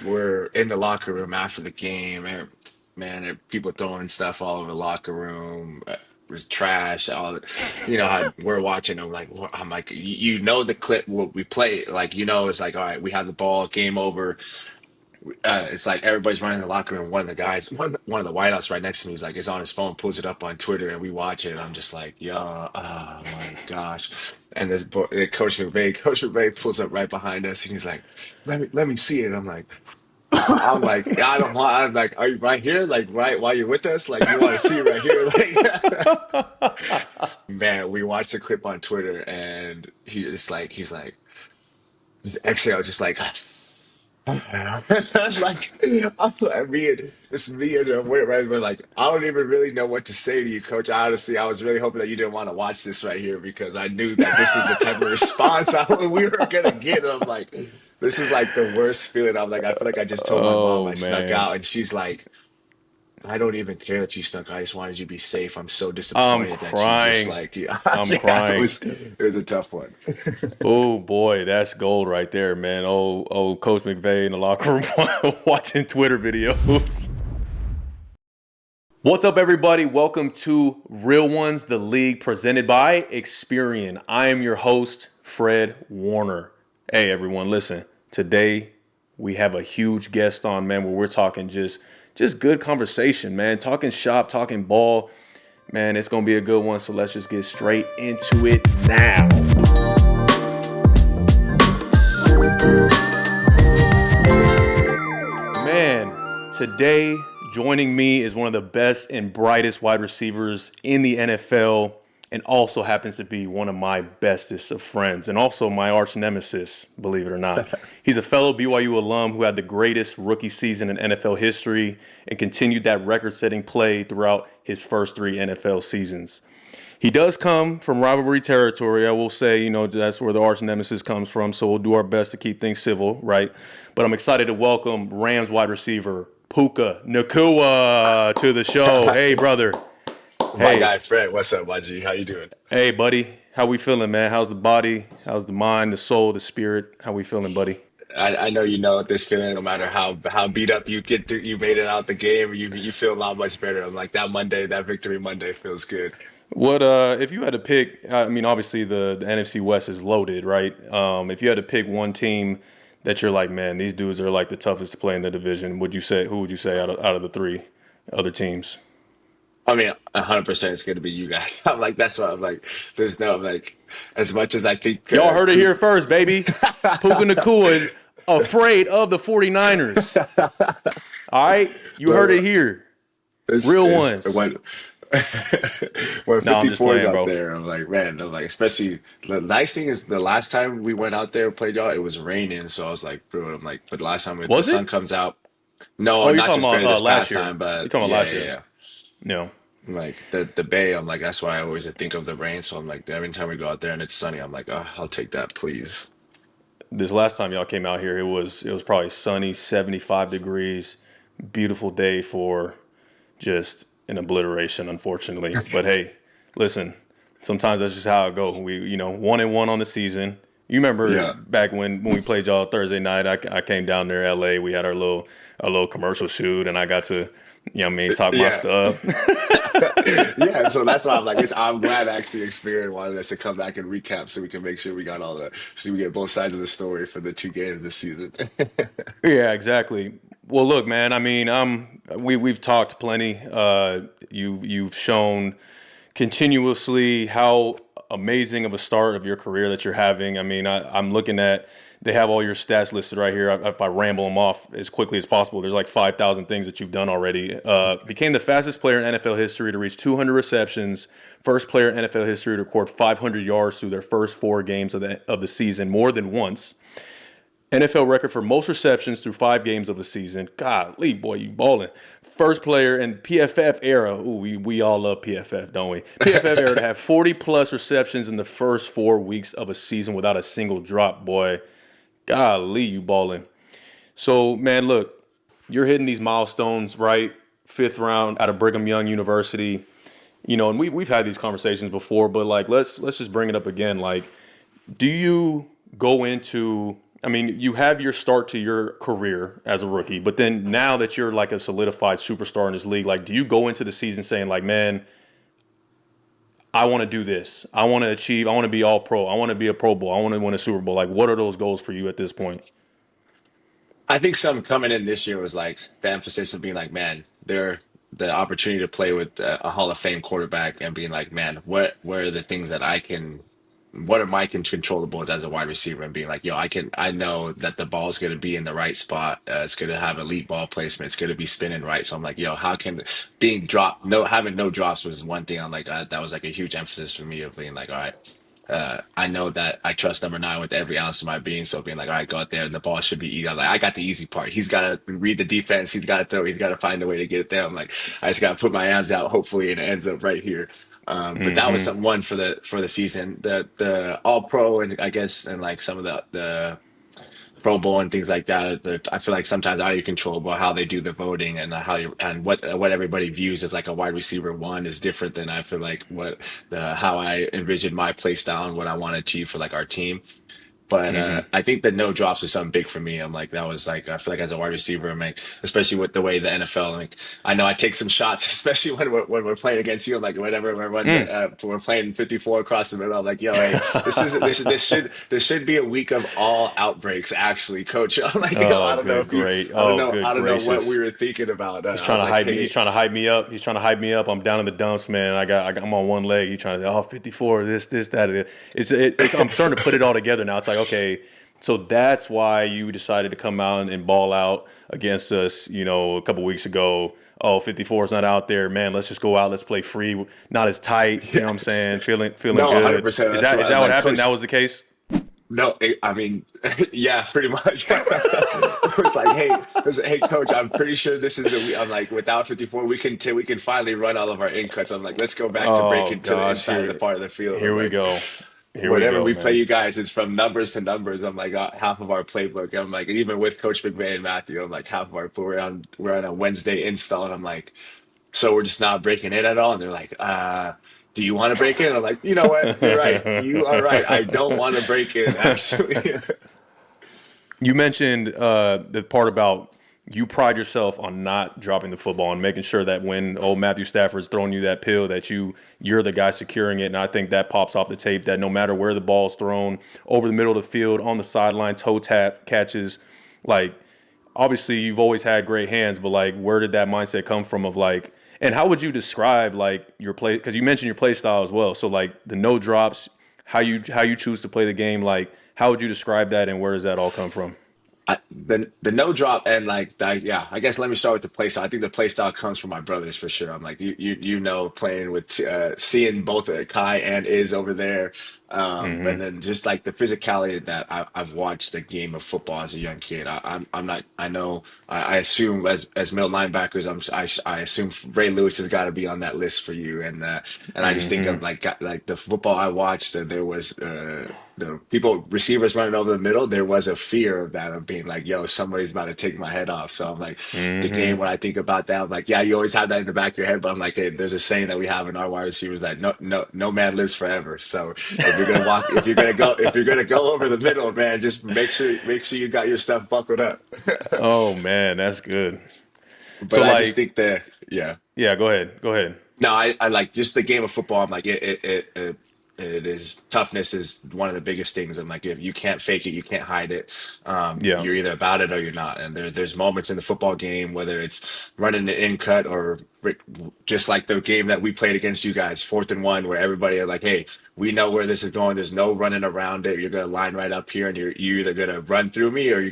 we're in the locker room after the game, and man, people throwing stuff all over the locker room. Was trash. All how we're watching. I'm like, the clip what we play. Like, it's like, all right, we have the ball, game over. It's like everybody's running in the locker room. One of the guys, one of the whiteouts right next to me is like, is on his phone, pulls it up on Twitter, and we watch it. And I'm just like, yeah, oh my gosh. And Coach McVay pulls up right behind us, and he's like, let me see it. I'm like, I don't want. I'm like, are you right here? Like, right while you're with us? Like, you want to see it right here? Like, man, we watched the clip on Twitter, and he's like, just exhale, just like. Me and we're like, I don't even really know what to say to you, Coach. Honestly, I was really hoping that you didn't want to watch this right here because I knew that this is the type of response we were gonna get. I'm like, this is like the worst feeling. I'm like, I feel like I just told my mom Oh I snuck man, out, and she's like, I don't even care that you snuck out. I just wanted you to be safe. I'm so I'm disappointed that you just crying. like, yeah, I'm yeah, it crying. was it was a tough one. Oh boy, that's gold right there, man. Oh, Coach McVay in the locker room watching Twitter videos. What's up, everybody? Welcome to Real Ones, the league presented by Experian. I am your host, Fred Warner. Hey, everyone, listen. Today we have a huge guest on, man, where we're talking just good conversation, man. Talking shop, talking ball. Man, it's going to be a good one, so let's just get straight into it now. Man, today joining me is one of the best and brightest wide receivers in the NFL and also happens to be one of my bestest of friends and also my arch nemesis, believe it or not. He's a fellow BYU alum who had the greatest rookie season in NFL history and continued that record-setting play throughout his first 3 NFL seasons. He does come from rivalry territory. I will say, that's where the arch nemesis comes from, so we'll do our best to keep things civil, right? But I'm excited to welcome Rams wide receiver Puka Nacua to the show. Hey, brother. My Hey. guy Fred, what's up, YG? How you doing? Hey, buddy. How we feeling, man? How's the body? How's the mind, the soul, the spirit? How we feeling, buddy? I know this feeling. No matter how beat up you get, you made it out the game. You feel a lot much better. I'm like that Monday, that victory Monday feels good. What if you had to pick? I mean, obviously the NFC West is loaded, right? If you had to pick one team that you're like, man, these dudes are like the toughest to play in the division, who would you say out of the 3 other teams? I mean, 100% it's going to be you guys. I'm like that's why I'm like. I'm like as much as I think Y'all heard it Coop. here first, baby. Puka Nacua is afraid of the 49ers. All right? You heard it here. This Real is ones. when when No, I'm just 54 is playing, out bro. there. I'm like, man. I'm like, especially the nice thing is the last time we went out there and played y'all, it was raining. So I was like, bro. I'm like, but the last time the Was sun it? comes out. No, Oh, you're not talking just about barely this last past year. time, You're but talking about yeah, last yeah, year. yeah. No. Like the Bay, I'm like that's why I always think of the rain. So I'm like every time we go out there and it's sunny, I'm like, oh, I'll take that, please. This last time y'all came out here, it was probably sunny, 75 degrees, beautiful day for just an obliteration, unfortunately. But hey, listen, sometimes that's just how it goes. We, 1-1 on the season. You remember Yeah, back when we played y'all Thursday night? I came down there, LA. We had our little commercial shoot, and I got to, talk my yeah, stuff. yeah. So that's why I'm like, I'm glad actually Experian wanted us to come back and recap so we can make sure we got so we get both sides of the story for the 2 games this season. Yeah, exactly. Well, look, man. I mean, we've talked plenty. You've shown continuously how amazing of a start of your career that you're having. I mean, I'm looking at they have all your stats listed right here. If I ramble them off as quickly as possible, there's like 5,000 things that you've done already. Became the fastest player in NFL history to reach 200 receptions. First player in NFL history to record 500 yards through their first 4 games of the season, more than once. NFL record for most receptions through 5 games of a season. Golly, boy, you balling. First player in PFF era. Ooh, we all love PFF, don't we? PFF era to have 40 plus receptions in the first 4 weeks of a season without a single drop, boy. Golly, you balling. So, man, look, you're hitting these milestones, right? 5th round out of Brigham Young University. And we've had these conversations before, but like let's just bring it up again. Like, do you go into I mean, you have your start to your career as a rookie, but then now that you're like a solidified superstar in this league, like, do you go into the season saying like, man, I want to do this. I want to achieve. I want to be all pro. I want to be a Pro Bowl. I want to win a Super Bowl. Like, what are those goals for you at this point? I think some coming in this year was like the emphasis of being like, man, they're the opportunity to play with a Hall of Fame quarterback and being like, man, what are the things that I can, what are my controllables as a wide receiver and being like, yo, I know that the ball is going to be in the right spot. It's going to have elite ball placement. It's going to be spinning right. So I'm like, yo, how can being dropped, no, having no drops was one thing. I'm like, that was like a huge emphasis for me of being like, all right. I know that I trust number nine with every ounce of my being. So being like, all right, go out there and the ball should be easy. I'm like, I got the easy part. He's got to read the defense. He's got to throw. He's got to find a way to get it there. I'm like, I just got to put my hands out, hopefully, and it ends up right here. But that was Mm-hmm. some one for the season. The All Pro and I guess and like some of the Pro Bowl and things like that. I feel like sometimes out of your control about how they do the voting and how you and what everybody views as like a wide receiver one is different than I feel like what the how I envisioned my play style and what I want to achieve for like our team. But Mm-hmm. I think the no drops was something big for me. I'm like, that was like, I feel like as a wide receiver, I'm like, especially with the way the NFL, like, I know I take some shots, especially when we're playing against you. I'm like, whenever we're playing 54 across the middle, I'm like, yo, hey, this should be a week of all outbreaks, actually, coach. I'm like, yo, Oh, good, great. Oh, good I don't know what we gracious. were thinking about. He's I trying was to like, hype me. hey, He's trying to hype me up. He's trying to hype me up. I'm down in the dumps, man. I'm on one leg. He's trying to, oh, 54, this, that. It's, I'm starting to put it all together now. It's like, okay, so that's why you decided to come out and ball out against us, a couple weeks ago. Oh, 54 is not out there, man. Let's just go out. Let's play free. Not as tight. You know what I'm saying? Feeling no, good. 100%. Is That's that is what, that what like, happened? That coach. was the case. No, I mean, yeah, pretty much. It was like, hey, hey, coach, I'm pretty sure this is the. I'm like, without 54, we can finally run all of our in cuts. I'm like, let's go back to Oh breaking to the gosh, inside of the part of the field. here I'm we like, go. Here we whenever go, we play man. you guys, it's from numbers to numbers. I'm like, half of our playbook. I'm like, even with Coach McVay and Matthew, I'm like, half of our we're on a Wednesday install, and I'm like, so we're just not breaking it at all. And they're like, do you want to break in? I'm like, you know what? You're right. You are right. I don't want to break in, actually. You mentioned the part about you pride yourself on not dropping the football and making sure that when old Matthew Stafford's throwing you that pill that you're the guy securing it. And I think that pops off the tape that no matter where the ball's thrown, over the middle of the field, on the sideline, toe tap catches, like obviously you've always had great hands, but like where did that mindset come from of like and how would you describe like your play because you mentioned your play style as well. So like the no drops, how you choose to play the game, like how would you describe that and where does that all come from? The no drop and like that, yeah. I guess let me start with the play style. I think the play style comes from my brothers for sure. I'm like you know playing with seeing both Kai and Iz over there, and Hmm. then just like the physicality that I've watched the game of football as a young kid. I'm not. I know. I assume as middle linebackers, I assume Ray Lewis has got to be on that list for you. And I just think of Hmm. like the football I watched. There was. The people receivers running over the middle, there was a fear of that of being like, yo, somebody's about to take my head off. So I'm like, the game Hmm. when I think about that, I'm like, yeah, you always have that in the back of your head, but I'm like, hey, there's a saying that we have in our wide receivers that no man lives forever. So if you're gonna go over the middle, man, just make sure you got your stuff buckled up. Oh man, that's good. But So I just like, think that yeah. yeah, go ahead, go ahead. No, I like just the game of football. I'm like it is toughness is one of the biggest things. I'm like if you can't fake it, you can't hide it. Yeah. You're either about it or you're not. And there's moments in the football game whether it's running the in cut or just like the game that we played against you guys, 4th and 1, where everybody are like, hey, we know where this is going. There's no running around it. You're gonna line right up here, and you're either gonna run through me or you're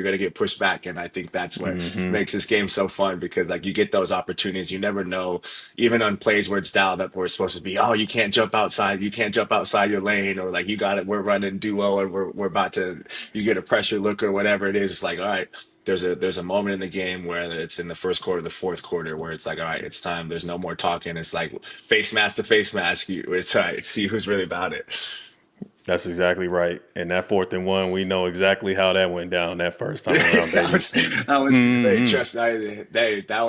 gonna get pushed back. And I think that's what Hmm. makes this game so fun because like you get those opportunities. You never know, even on plays where it's dialed up, where it's supposed to be, oh, you can't jump outside your lane, or like you got it, we're running duo, and we're about to, you get a pressure look or whatever it is. It's like, all right. There's a moment in the game where it's in the first quarter, the fourth quarter, where it's like, all right, it's time. There's no more talking. It's like face mask to face mask. It's all right. See who's really about it. That's exactly right. And that 4th and 1, we know exactly how that went down that first time around, That baby. was they trust that You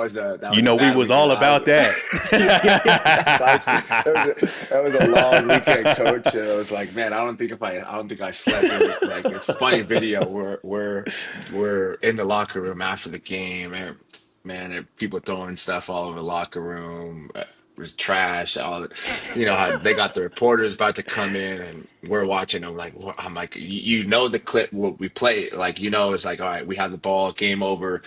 was the know, we battle. was all about that. That's awesome. That was a long weekend, coach. And it was like, man, I don't think I slept. There was like a funny video where we're in the locker room after the game, and man, and people throwing stuff all over the locker room. Was trash. How they got the reporters about to come in, and we're watching them. Like, I'm like, you know, the clip what we play. Like, it's like, all right, we have the ball, game over.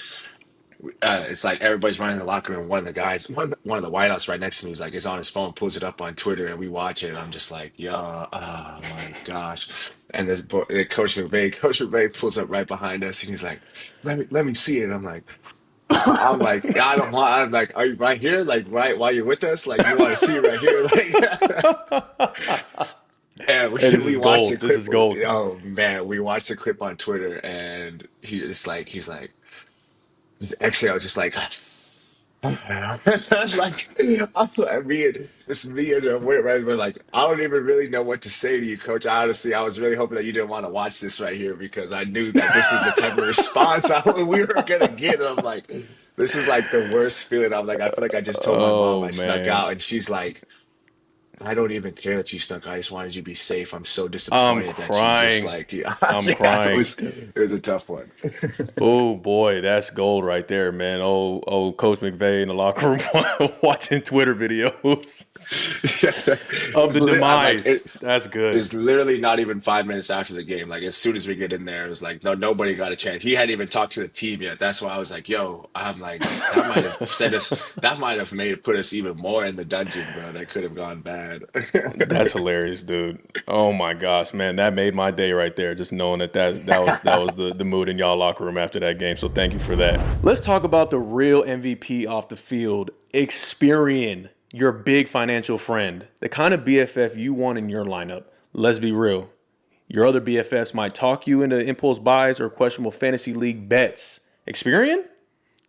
It's like everybody's running in the locker room. One of the guys, one of the whiteouts right next to me is like, is on his phone, pulls it up on Twitter, and we watch it. And I'm just like, yeah, oh my gosh. And Coach McVay pulls up right behind us, and he's like, let me see it. I'm like, I don't want. I'm like, are you right here? Like, right while you're with us? Like, you want to see it right here? Like, and Hey, this we is watched the gold. This clip. is gold. Oh man, we watched the clip on Twitter, and he's like, actually, I was just like. Like, me and we're like, I don't even really know what to say to you, coach. I was really hoping that you didn't want to watch this right here because I knew that this is the type of response we were gonna get. And I'm like, this is like the worst feeling. I'm like, I feel like I just told my mom Oh I snuck man, out, and she's like, I don't even care that you snuck. I just wanted you to be safe. I'm so I'm disappointed that you just crying. like, yeah, I'm yeah, crying. it was a tough one. Oh boy, that's gold right there, man. Oh, Coach McVay in the locker room watching Twitter videos of the I'm like, demise. That's good. it's literally not even 5 minutes after the game. Like as soon as we get in there, it was like, no, nobody got a chance. He hadn't even talked to the team yet. That's why I was like, yo, I'm like, that might have put us even more in the dungeon, bro. That could have gone bad. That's hilarious, dude. Oh my gosh, man, that made my day right there. Just knowing that was the mood in y'all locker room after that game. So thank you for that. Let's talk about the real MVP off the field, Experian, your big financial friend, the kind of BFF you want in your lineup. Let's be real. Your other BFFs might talk you into impulse buys or questionable fantasy league bets. Experian?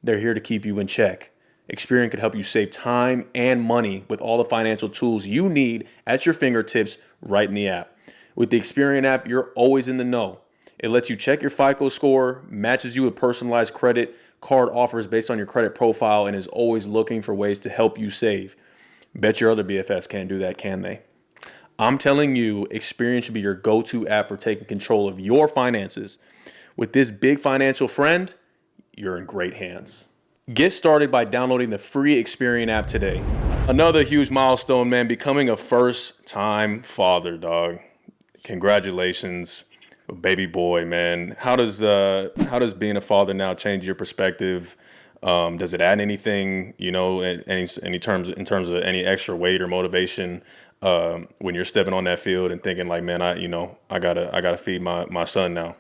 They're here to keep you in check. Experian could help you save time and money with all the financial tools you need at your fingertips right in the app. With the Experian app, you're always in the know. It lets you check your FICO score, matches you with personalized credit card offers based on your credit profile, and is always looking for ways to help you save. Bet your other BFFs can't do that, can they? I'm telling you, Experian should be your go-to app for taking control of your finances. With this big financial friend, you're in great hands. Get started by downloading the free Experian app today. Another huge milestone, man, becoming a first-time father, dog. Congratulations, baby boy, man. How does being a father now change your perspective? Does it add anything, in terms of any extra weight or motivation when you're stepping on that field and thinking like, man, I gotta feed my son now.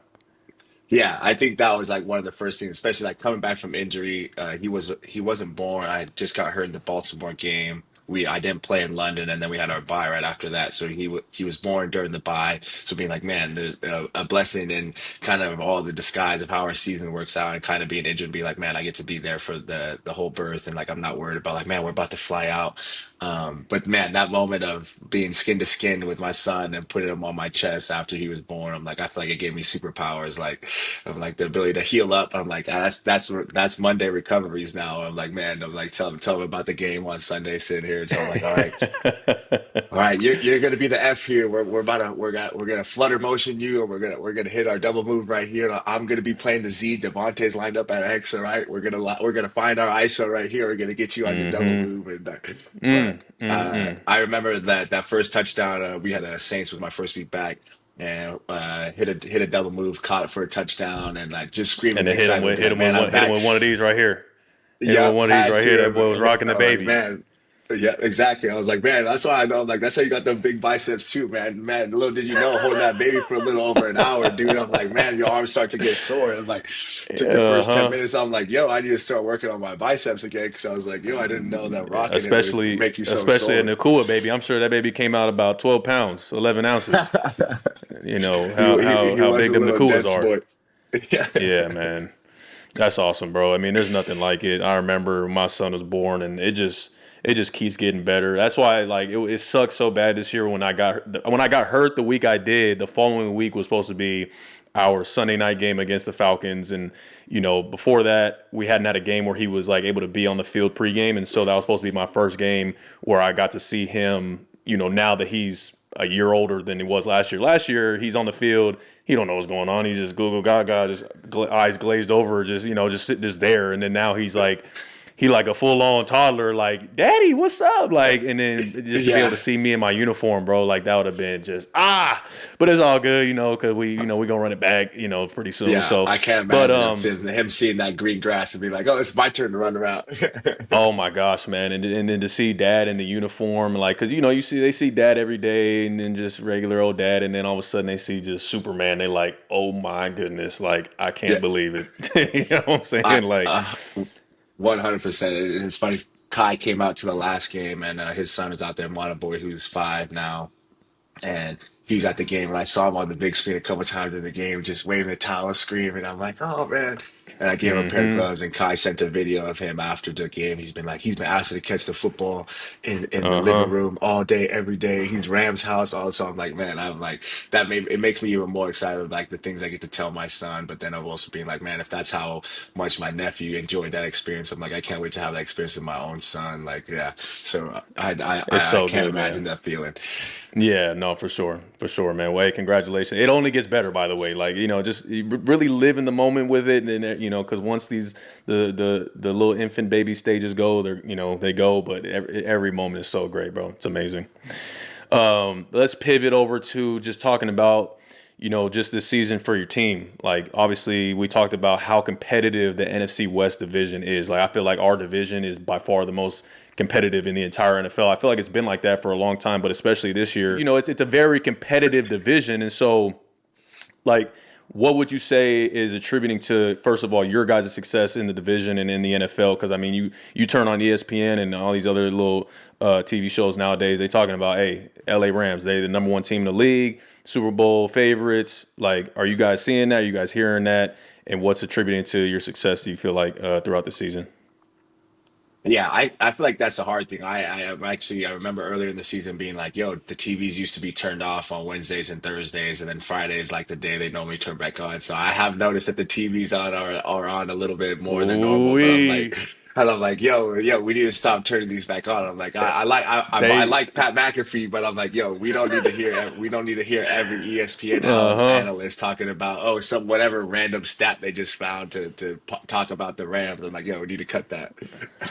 Yeah, I think that was like one of the first things, especially like coming back from injury. He wasn't born. I just got hurt in the Baltimore game. I didn't play in London, and then we had our bye right after that. So he was born during the bye. So being like, man, there's a blessing in kind of all the disguise of how our season works out, and kind of being injured, be like, man, I get to be there for the whole birth, and like I'm not worried about like, man, we're about to fly out. But man, that moment of being skin to skin with my son and putting him on my chest after he was born, I'm like, I feel like it gave me superpowers, like of like the ability to heal up. I'm like, that's Monday recoveries now. I'm like, man, I'm like, tell him about the game on Sunday, sitting here, so I'm like, all right, you're gonna be the F here. We're gonna flutter motion you, and we're gonna hit our double move right here. I'm gonna be playing the Z. Devontae's lined up at X. All right, we're gonna find our ISO right here. We're gonna get you on your double Mm-hmm. move. And but Mm, mm, mm. I remember that first touchdown. We had the Saints with my first week back. And hit a double move, caught it for a touchdown, and like just screaming And the then excitement, be like, "Man, I'm hit him back!" with one of these right here. Hit him with Yep, one of these had right here. That to. boy was rocking I the was like, baby. man, yeah, exactly. I was like, man, that's why I know. Like, that's how you got them big biceps too, man. Man, little did you know, holding that baby for a little over an hour, dude. I'm like, man, your arms start to get sore. And like, took the Uh first 10 huh. minutes. I'm like, yo, I need to start working on my biceps again because I was like, yo, I didn't know that rocking it would make you so Especially a sore. Nacua baby. I'm sure that baby came out about 12 pounds, 11 ounces. You know He how was big a them little Nacuas dense are. boy. Yeah. Yeah, man. That's awesome, bro. I mean, there's nothing like it. I remember my son was born, and it it just keeps getting better. That's why like it sucked so bad this year when I got hurt the week I did. The following week was supposed to be our Sunday night game against the Falcons, and before that we hadn't had a game where he was like able to be on the field pregame, and so that was supposed to be my first game where I got to see him. Now that he's a year older than he was last year. Last year he's on the field, he don't know what's going on. He's just Google Gaga, just eyes glazed over, just there. And then now he's like he like a full on toddler, like, Daddy, what's up? Like, and then just to be able to see me in my uniform, bro, like that would have been just but it's all good, because we we gonna run it back, pretty soon. Yeah, So, I can't but imagine him seeing that green grass and be like, "Oh, it's my turn to run around." oh my gosh, man! And then to see Dad in the uniform, like, cause they see Dad every day, and then just regular old Dad, and then all of a sudden they see just Superman. They like, oh my goodness, like I can't Yeah, believe it. You know what I'm saying? I Like, 100%. It's funny. Kai came out to the last game, and his son is out there, Mono Boy, who's 5 now. And he's at the game, and I saw him on the big screen a couple times in the game, just waving a towel, screaming. I'm like, oh man! And I gave him a pair of mm-hmm, gloves, and Kai sent a video of him after the game. He's been asked to catch the football in the uh living huh. room all day, every day. He's Rams house also. I'm like, man, I'm like it makes me even more excited, like the things I get to tell my son. But then I'm also being like, man, if that's how much my nephew enjoyed that experience, I'm like, I can't wait to have that experience with my own son. Like, yeah. So It's I so can't good, imagine man. that feeling. Yeah, no, for sure, man. Wait, congratulations. It only gets better, by the way. Like, just really live in the moment with it, and then, because once these the little infant baby stages go, they go. But every moment is so great, bro. It's amazing. Let's pivot over to just talking about, just this season for your team. Like, obviously, we talked about how competitive the NFC West division is. Like, I feel like our division is by far the most competitive in the entire NFL. I feel like it's been like that for a long time, but especially this year, it's a very competitive division. And so, like, what would you say is attributing to, first of all, your guys' success in the division and in the NFL? Because I mean, you turn on ESPN and all these other little TV shows nowadays, they talking about, hey, LA Rams, they the number one team in the league, Super Bowl favorites. Like, are you guys seeing that? Are you guys hearing that? And what's attributing to your success, do you feel like, throughout the season? Yeah, I feel like that's a hard thing. I remember earlier in the season being like, yo, the TVs used to be turned off on Wednesdays and Thursdays, and then Fridays like the day they normally turn back on. So I have noticed that the TVs are on a little bit more than normal, but Ooh, I'm like, yo, we need to stop turning these back on. I'm like, I they, like Pat McAfee, but I'm like, yo, we don't need to hear every ESPN uh-huh. analyst talking about some whatever random stat they just found talk about the Rams. I'm like, yo, we need to cut that.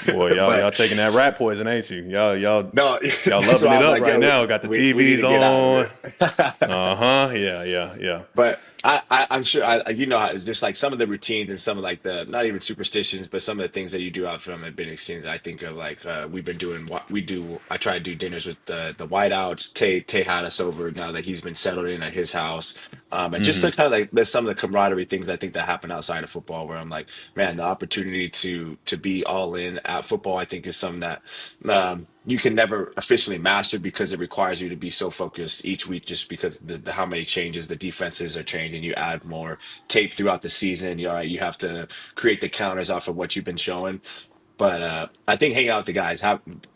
Boy, y'all But taking that rat poison, ain't you? no, Y'all that's loving why it I'm up like, right yo, now. Got the we need TVs to get out of on. it. Uh-huh. Yeah. But I'm sure it's just like some of the routines and some of like the not even superstitions, but some of the things that you do out from have been extended. I think of like we've been doing what we do. I try to do dinners with the whiteouts. Tay had us over now that he's been settled in at his house. And just Mm-hmm. kind of like there's some of the camaraderie things I think that happen outside of football where I'm like, man, the opportunity to be all in at football, I think is something that you can never officially master because it requires you to be so focused each week just because how many changes the defenses are changing. You add more tape throughout the season. You have to create the counters off of what you've been showing. But I think hanging out with the guys,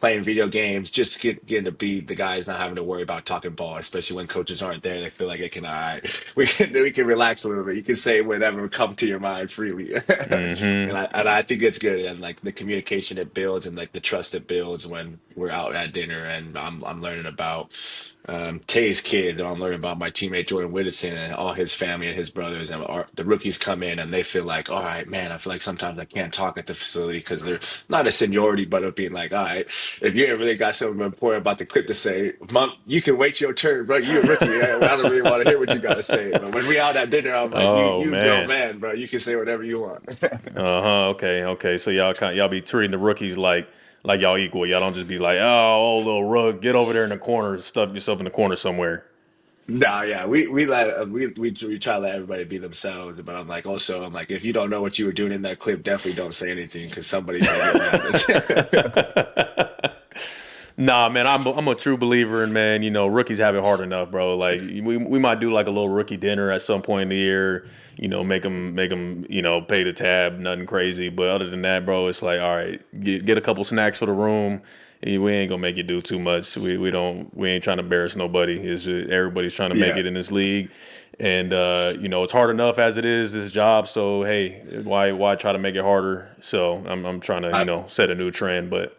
playing video games, just getting to be the guys, not having to worry about talking ball, especially when coaches aren't there. They feel like they can, all right, we can relax a little bit. You can say whatever come to your mind freely, Mm-hmm. and I think it's good. And like the communication it builds, and like the trust it builds when we're out at dinner, and I'm learning about Tay's kid, and I'm learning about my teammate Jordan Whittison and all his family and his brothers, and the rookies come in and they feel like, all right, man, I feel like sometimes I can't talk at the facility because they're not a seniority, but of being like, all right, if you ain't really got something important about the clip to say, Mom, you can wait your turn, bro. You a rookie. I don't really want to hear what you got to say. But when we out at dinner, I'm like, Oh you a grown man. man, bro. You can say whatever you want. Uh-huh. Okay. So y'all be treating the rookies like y'all equal. Y'all don't just be like, oh, little rug, get over there in the corner, stuff yourself in the corner somewhere. No, yeah, we try to let everybody be themselves, but I'm like, if you don't know what you were doing in that clip, definitely don't say anything because somebody might get mad. Nah, man, I'm a true believer in, man. Rookies have it hard enough, bro. Like we might do like a little rookie dinner at some point in the year. Make them pay the tab, nothing crazy. But other than that, bro, it's like all right, get a couple snacks for the room. We ain't gonna make you do too much. We ain't trying to embarrass nobody. It's just, everybody's trying to make Yeah. it in this league, and it's hard enough as it is this job. So hey, why try to make it harder? So I'm trying to I, set a new trend, but.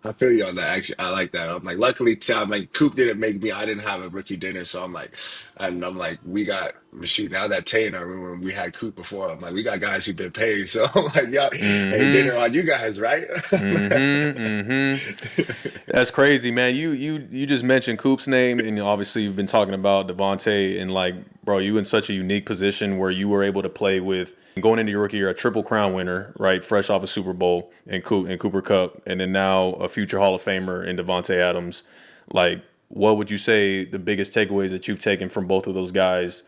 I feel you on that. Actually, I like that. I'm like, luckily, I'm like, Coop didn't make me. I didn't have a rookie dinner, so I'm like, we got shoot now that Tay in our room when we had Coop before. I'm like, we got guys who've been paid, so I'm like, yeah, hey, dinner Mm-hmm. on you guys, right? Mm-hmm. Mm-hmm. That's crazy, man. You just mentioned Coop's name, and obviously you've been talking about Davante, and like, bro, you in such a unique position where you were able to play with going into your rookie year a triple crown winner, right, fresh off a Super Bowl, and Cooper Kupp, and then now a future Hall of Famer in Davante Adams. Like, what would you say the biggest takeaways that you've taken from both of those guys?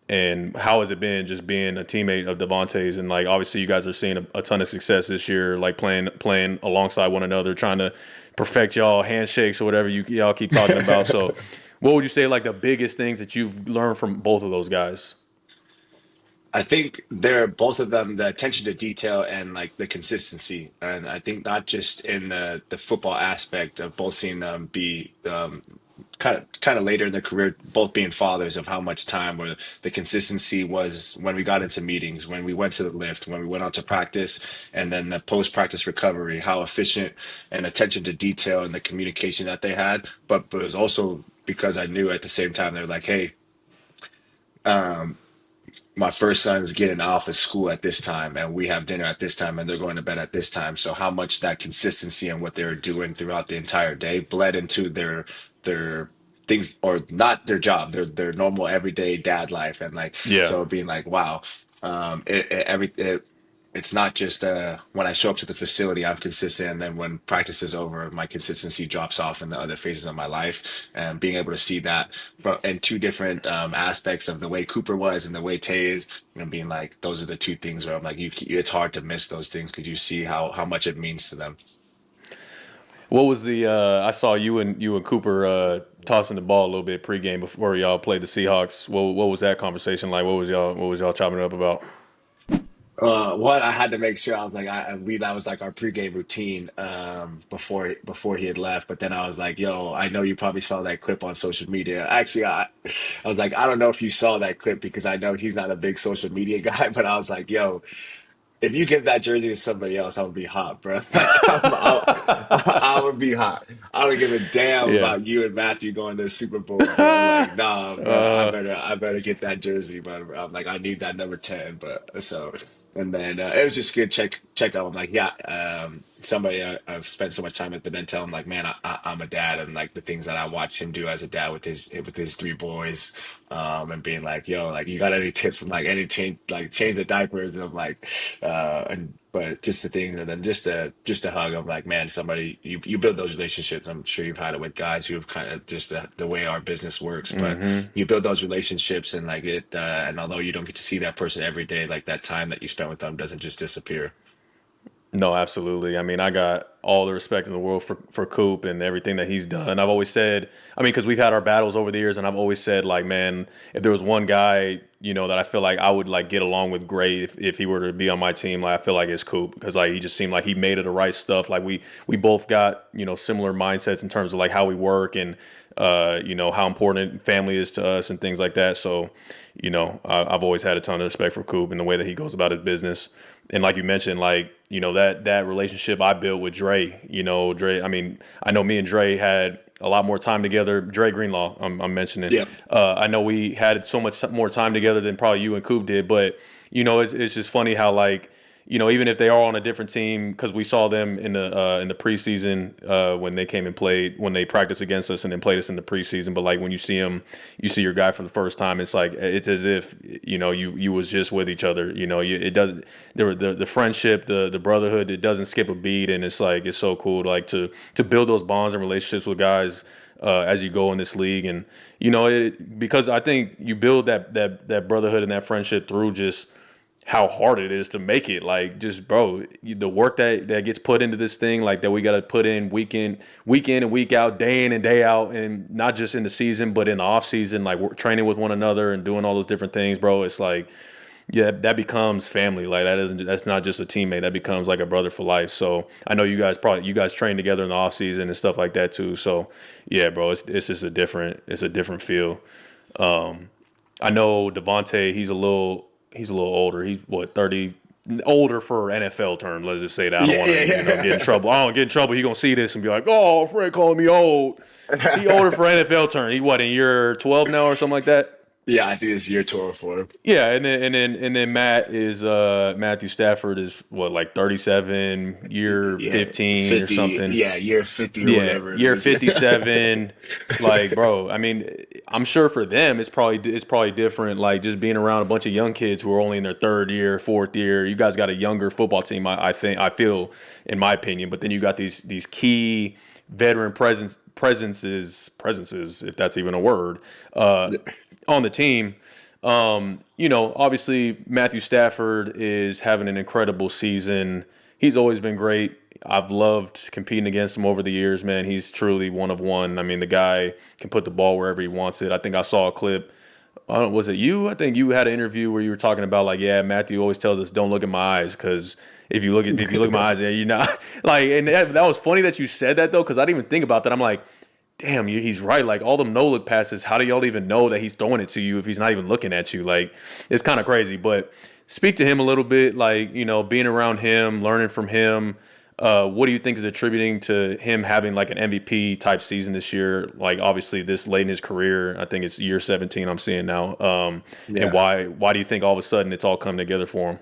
And how has it been just being a teammate of Devontae's? And like obviously you guys are seeing a ton of success this year, like playing alongside one another, trying to perfect y'all handshakes or whatever y'all keep talking about. So what would you say like the biggest things that you've learned from both of those guys? I think they're both of them the attention to detail and like the consistency, and I think not just in the football aspect of both seeing them be kind of later in their career, both being fathers of how much time or the consistency was when we got into meetings, when we went to the lift, when we went out to practice, and then the post practice recovery, how efficient and attention to detail and the communication that they had, but it was also because I knew at the same time they're like, hey. My first son's getting off of school at this time and we have dinner at this time and they're going to bed at this time, so how much that consistency and what they were doing throughout the entire day bled into their things, or not their job, their normal everyday dad life, and like Yeah. so being like wow, it's not just when I show up to the facility I'm consistent, and then when practice is over my consistency drops off in the other phases of my life, and being able to see that from in two different aspects of the way Cooper was and the way Tay is, and being like those are the two things where I'm like it's hard to miss those things because you see how much it means to them. What was the I saw you and Cooper tossing the ball a little bit pregame before y'all played the Seahawks. What was that conversation like? What was y'all chopping it up about? One, I had to make sure I was like, that was like our pregame routine before he had left. But then I was like, yo, I know you probably saw that clip on social media. Actually, I was like, I don't know if you saw that clip because I know he's not a big social media guy. But I was like, yo, if you give that jersey to somebody else, I would be hot, bro. Like I would be hot. I don't give a damn Yeah. about you and Matthew going to the Super Bowl, bro. Like, nah, bro. I better get that jersey, bro. I'm like, I need that number 10, but so. And then it was just good check out. I'm like, yeah, somebody I've spent so much time with, but then tell him like, man, I'm a dad, and like the things that I watched him do as a dad with his three boys, and being like, yo, like you got any tips and like any change the diapers, and I'm like, and but just the thing, and then just a hug. I'm like, man, somebody you build those relationships. I'm sure you've had it with guys who have kind of just the way our business works, but Mm-hmm. you build those relationships, and like and although you don't get to see that person every day, like that time that you spent with them doesn't just disappear. No, absolutely. I mean, I got all the respect in the world for Coop and everything that he's done. I've always said, I mean, because we've had our battles over the years, and I've always said, like, man, if there was one guy, that I feel like I would like get along with great if he were to be on my team, like I feel like it's Coop because like he just seemed like he made it the right stuff. Like we both got similar mindsets in terms of like how we work and how important family is to us and things like that. So, I've always had a ton of respect for Coop and the way that he goes about his business. And like you mentioned, like, that relationship I built with Dre, Dre, I mean, I know me and Dre had a lot more time together. Dre Greenlaw, I'm mentioning. Yeah. I know we had so much more time together than probably you and Coop did, but, it's just funny how like, even if they are on a different team, because we saw them in the preseason when they came and played, when they practiced against us and then played us in the preseason. But like when you see them, you see your guy for the first time. It's like it's as if you was just with each other. It doesn't the friendship, the brotherhood. It doesn't skip a beat, and it's like it's so cool like to build those bonds and relationships with guys. As you go in this league, and because I think you build that brotherhood and that friendship through just how hard it is to make it. Like, just bro, the work that gets put into this thing, like that we got to put in week in and week out, day in and day out, and not just in the season, but in the off season, like we're training with one another and doing all those different things, bro. It's like, yeah, that becomes family. Like that's not just a teammate. That becomes like a brother for life. So I know you guys train together in the off season and stuff like that too. So yeah, bro, it's just it's a different feel. I know Davante, he's a little older. He's what, 30, older for NFL terms. Let's just say that. I don't Yeah, want to, get in yeah, trouble. I don't get in trouble. He gonna see this and be like, "Oh, Fred calling me old." He yeah. older for NFL terms. He what, in year 12 now or something like that? Yeah, I think it's year 12 for him. Yeah, and then Matt is Matthew Stafford is what, like 37, year Yeah, 15 or 50. something. Yeah, year 50 or Yeah, whatever it year is. 57. Like, bro, I mean, I'm sure for them it's probably different. Like, just being around a bunch of young kids who are only in their third year, fourth year. You guys got a younger football team, I feel, in my opinion. But then you got these key veteran presences, if that's even a word, on the team. Obviously Matthew Stafford is having an incredible season. He's always been great. I've loved competing against him over the years, man. He's truly one of one. I mean, the guy can put the ball wherever he wants it. I think I saw a clip. Was it you? I think you had an interview where you were talking about, like, yeah, Matthew always tells us don't look at my eyes, because if you look at my eyes, yeah, you're not like. And that was funny that you said that though, because I didn't even think about that. I'm like, damn, he's right. Like, all them no look passes, how do y'all even know that he's throwing it to you if he's not even looking at you? Like, it's kind of crazy. But speak to him a little bit, like, being around him, learning from him. What do you think is attributing to him having like an MVP type season this year? Like, obviously this late in his career, I think it's year 17 I'm seeing now. And Yeah. why do you think all of a sudden it's all come together for him?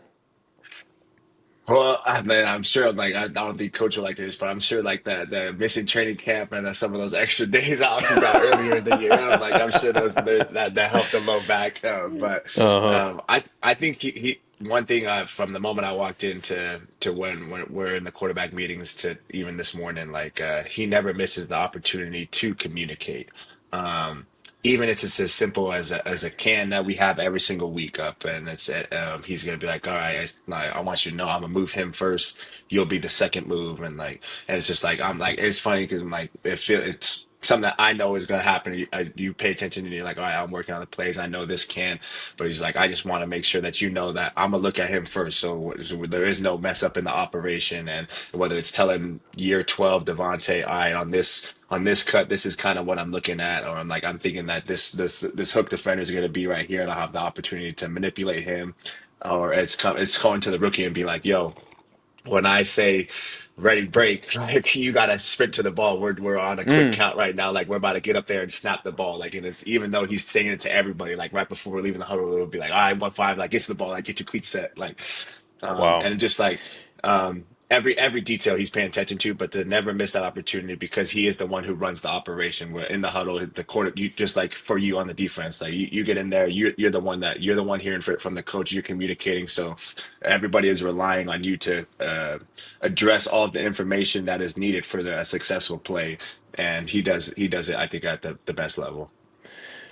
Well, man, I'm sure, like, I don't think coach will like this, but I'm sure, like, the missing training camp and some of those extra days off he got earlier in the year, like, I'm sure that helped him low back. But Uh huh. I think he one thing, from the moment I walked into to when we're in the quarterback meetings to even this morning, like, he never misses the opportunity to communicate. Um, Even if it's as simple as a can that we have every single week up, and he's gonna be like, all right, I want you to know I'm gonna move him first. You'll be the second move, and it's just like, I'm like, it's funny because I'm like, it's something that I know is gonna happen. You pay attention and you're like, all right, I'm working on the plays. I know this can, but he's like, I just want to make sure that you know that I'm gonna look at him first, so there is no mess up in the operation. And whether it's telling year 12 Devontae, all right, on this cut, this is kind of what I'm looking at, or I'm thinking that this hook defender is going to be right here, and I'll have the opportunity to manipulate him, or it's going to the rookie and be like, yo, when I say ready break, like, you gotta sprint to the ball. We're on a quick Mm, count right now. Like, we're about to get up there and snap the ball. Like, and it's, even though he's saying it to everybody, like right before we're leaving the huddle, it'll be like, all right, 1-5, like, get to the ball, like, get your cleats set, like, wow. and just like, every detail he's paying attention to, but to never miss that opportunity, because he is the one who runs the operation. Where in the huddle, the quarter, you just like, for you on the defense, like, you get in there, you're the one hearing from the coach. You're communicating, so everybody is relying on you to address all of the information that is needed for a successful play, and he does it, I think, at the best level.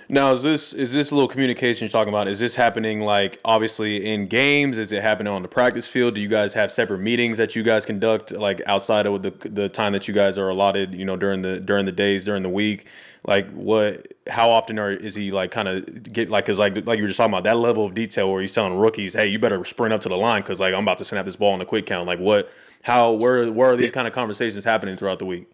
Now, is this little communication you're talking about? Is this happening, like, obviously in games? Is it happening on the practice field? Do you guys have separate meetings that you guys conduct, like outside of the time that you guys are allotted? During the days during the week. Like, what? How often is he, like, kind of get, like, because like you were just talking about, that level of detail where he's telling rookies, hey, you better sprint up to the line because, like, I'm about to snap this ball in a quick count. Like, what? How? Where are these kind of conversations happening throughout the week?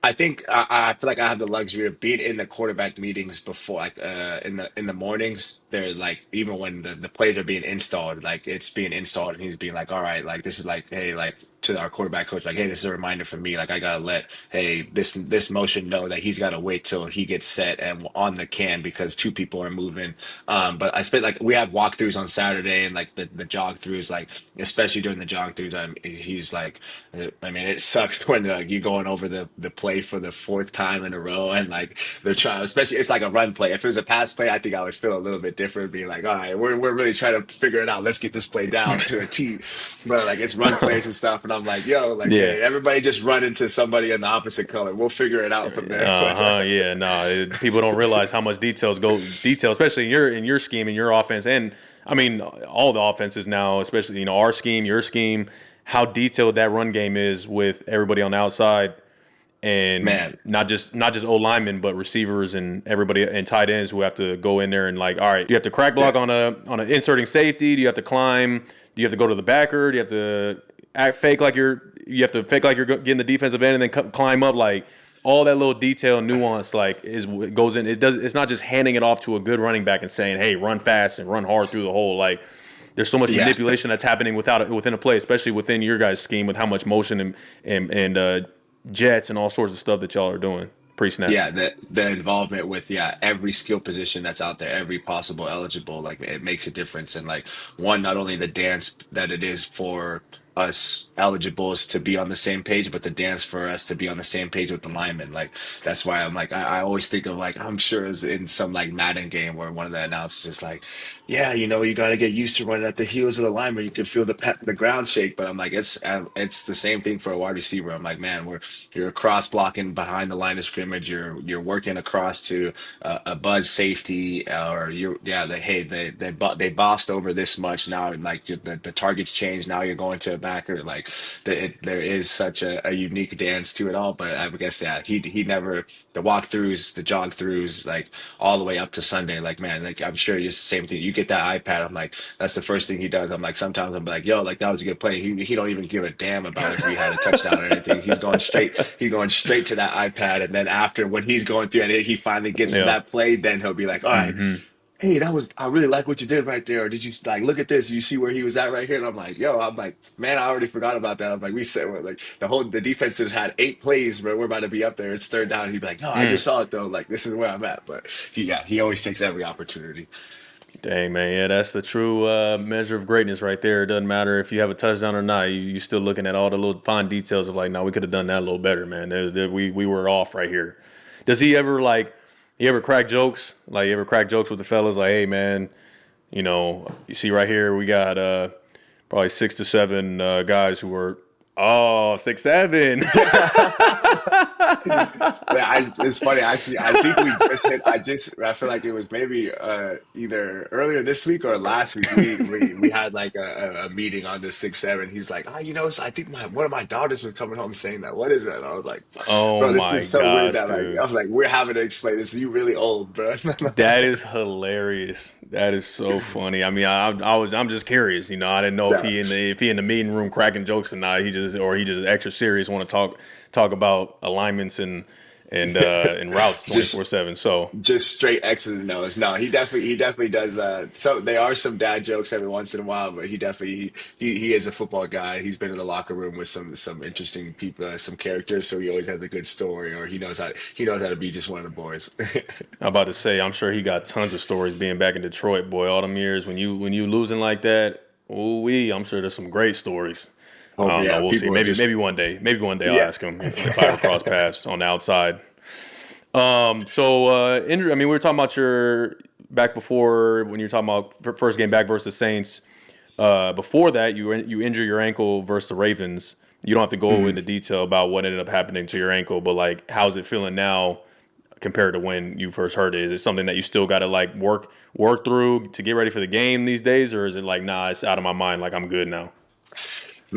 I think I feel like I have the luxury of being in the quarterback meetings before, like, in the mornings. They're like, even when the plays are being installed, like, it's being installed, and he's being like, all right, like, this is like, hey, like, to our quarterback coach, like, hey, this is a reminder for me, like, I gotta let, hey, this motion know that he's gotta wait till he gets set and on the can, because two people are moving. But I spent, like, we have walkthroughs on Saturday, and like the jog throughs, like, especially during the jog throughs, he's like, I mean, it sucks when, you're going over the play for the fourth time in a row, and like, they're trying, especially, it's like a run play. If it was a pass play, I think I would feel a little bit different, being like, all right, we're really trying to figure it out. Let's get this play down to a T. But like, it's run plays and stuff, and I'm like, yo, like, Yeah. hey, everybody just run into somebody in the opposite color. We'll figure it out from there. Uh-huh. Yeah. No. People don't realize how much detail, especially in your scheme and your offense, and I mean, all the offenses now, especially our scheme, your scheme, how detailed that run game is with everybody on the outside, and Man, not just O linemen, but receivers and everybody and tight ends who have to go in there and like, all right, do you have to crack block yeah. on a inserting safety? Do you have to climb? Do you have to go to the backer? Do you have to fake like you have to fake like you're getting the defensive end and then climb up like all that little detail and nuance like is goes in. It's not just handing it off to a good running back and saying, hey, run fast and run hard through the hole. Like there's so much Yeah. manipulation that's happening within a play, especially within your guys' scheme with how much motion and jets and all sorts of stuff that y'all are doing pre-snap. Yeah, the involvement with every skill position that's out there, every possible eligible, like it makes a difference. And like one, not only the dance that it is for us eligibles to be on the same page, but the dance for us to be on the same page with the linemen. Like that's why I'm like I always think of like I'm sure it's in some like Madden game where one of the announcers is like, yeah, you got to get used to running at the heels of the lineman. You can feel the ground shake. But I'm like it's the same thing for a wide receiver. I'm like, man, you're cross blocking behind the line of scrimmage. You're working across to a buzz safety, or they bossed over this much now. Like the targets change. Now you're going to a backer. Like there is such a unique dance to it all. But I guess he never the walkthroughs, the jog throughs, like all the way up to Sunday. Like man, like I'm sure it's the same thing. You get that iPad. I'm like that's the first thing he does. I'm like sometimes I'm like yo, like that was a good play. He don't even give a damn about if we had a touchdown or anything. He's going straight to that iPad, and then after when he's going through and he finally gets to Yeah. that play, then he'll be like, all right. Hey, I really like what you did right there. Or did you like look at this? You see where he was at right here? And I'm like, yo, I'm like, man, I already forgot about that. I'm like, we said like the defense just had 8 plays, but we're about to be up there. It's third down. He'd be like, no, I just saw it though. Like this is where I'm at. But he always takes every opportunity. Dang, man. Yeah, that's the true measure of greatness right there. It doesn't matter if you have a touchdown or not. You're still looking at all the little fine details of like, no, we could have done that a little better, man. We were off right here. Does he ever like? You ever crack jokes? Like, you ever crack jokes with the fellas? Like, hey, man, you see right here, we got probably 6 to 7 guys who were, oh, 6, 7. It's funny. Actually, I think we just hit. I feel like it was maybe either earlier this week or last week. We had like a meeting on the 6-7. He's like, I think one of my daughters was coming home saying that. What is that? And I was like, Oh bro, this my is so weird gosh, that like dude. I'm like we're having to explain this. You really old, bro. That is hilarious. That is so funny. I mean, I'm just curious. I didn't know No, if he in the meeting room cracking jokes or not. He just extra serious, want to talk about alignments and routes just 24/7. So just straight X's and O's. No, he definitely does that. So there are some dad jokes every once in a while, but he is a football guy. He's been in the locker room with some interesting people, some characters. So he always has a good story, or he knows how to be just one of the boys. I'm about to say, I'm sure he got tons of stories being back in Detroit, boy. All them years when you losing like that, ooh wee, I'm sure there's some great stories. I Oh don't know. yeah, We'll see. people are Maybe just maybe one day I'll yeah. ask him if I ever cross paths on the outside. Injury. I mean, we were talking about your back before when you were talking about first game back versus the Saints. Before that, you injure your ankle versus the Ravens. You don't have to go into detail about what ended up happening to your ankle, but like, how's it feeling now compared to when you first heard it? Is it something that you still got to like work through to get ready for the game these days, or is it like, nah, it's out of my mind, like I'm good now?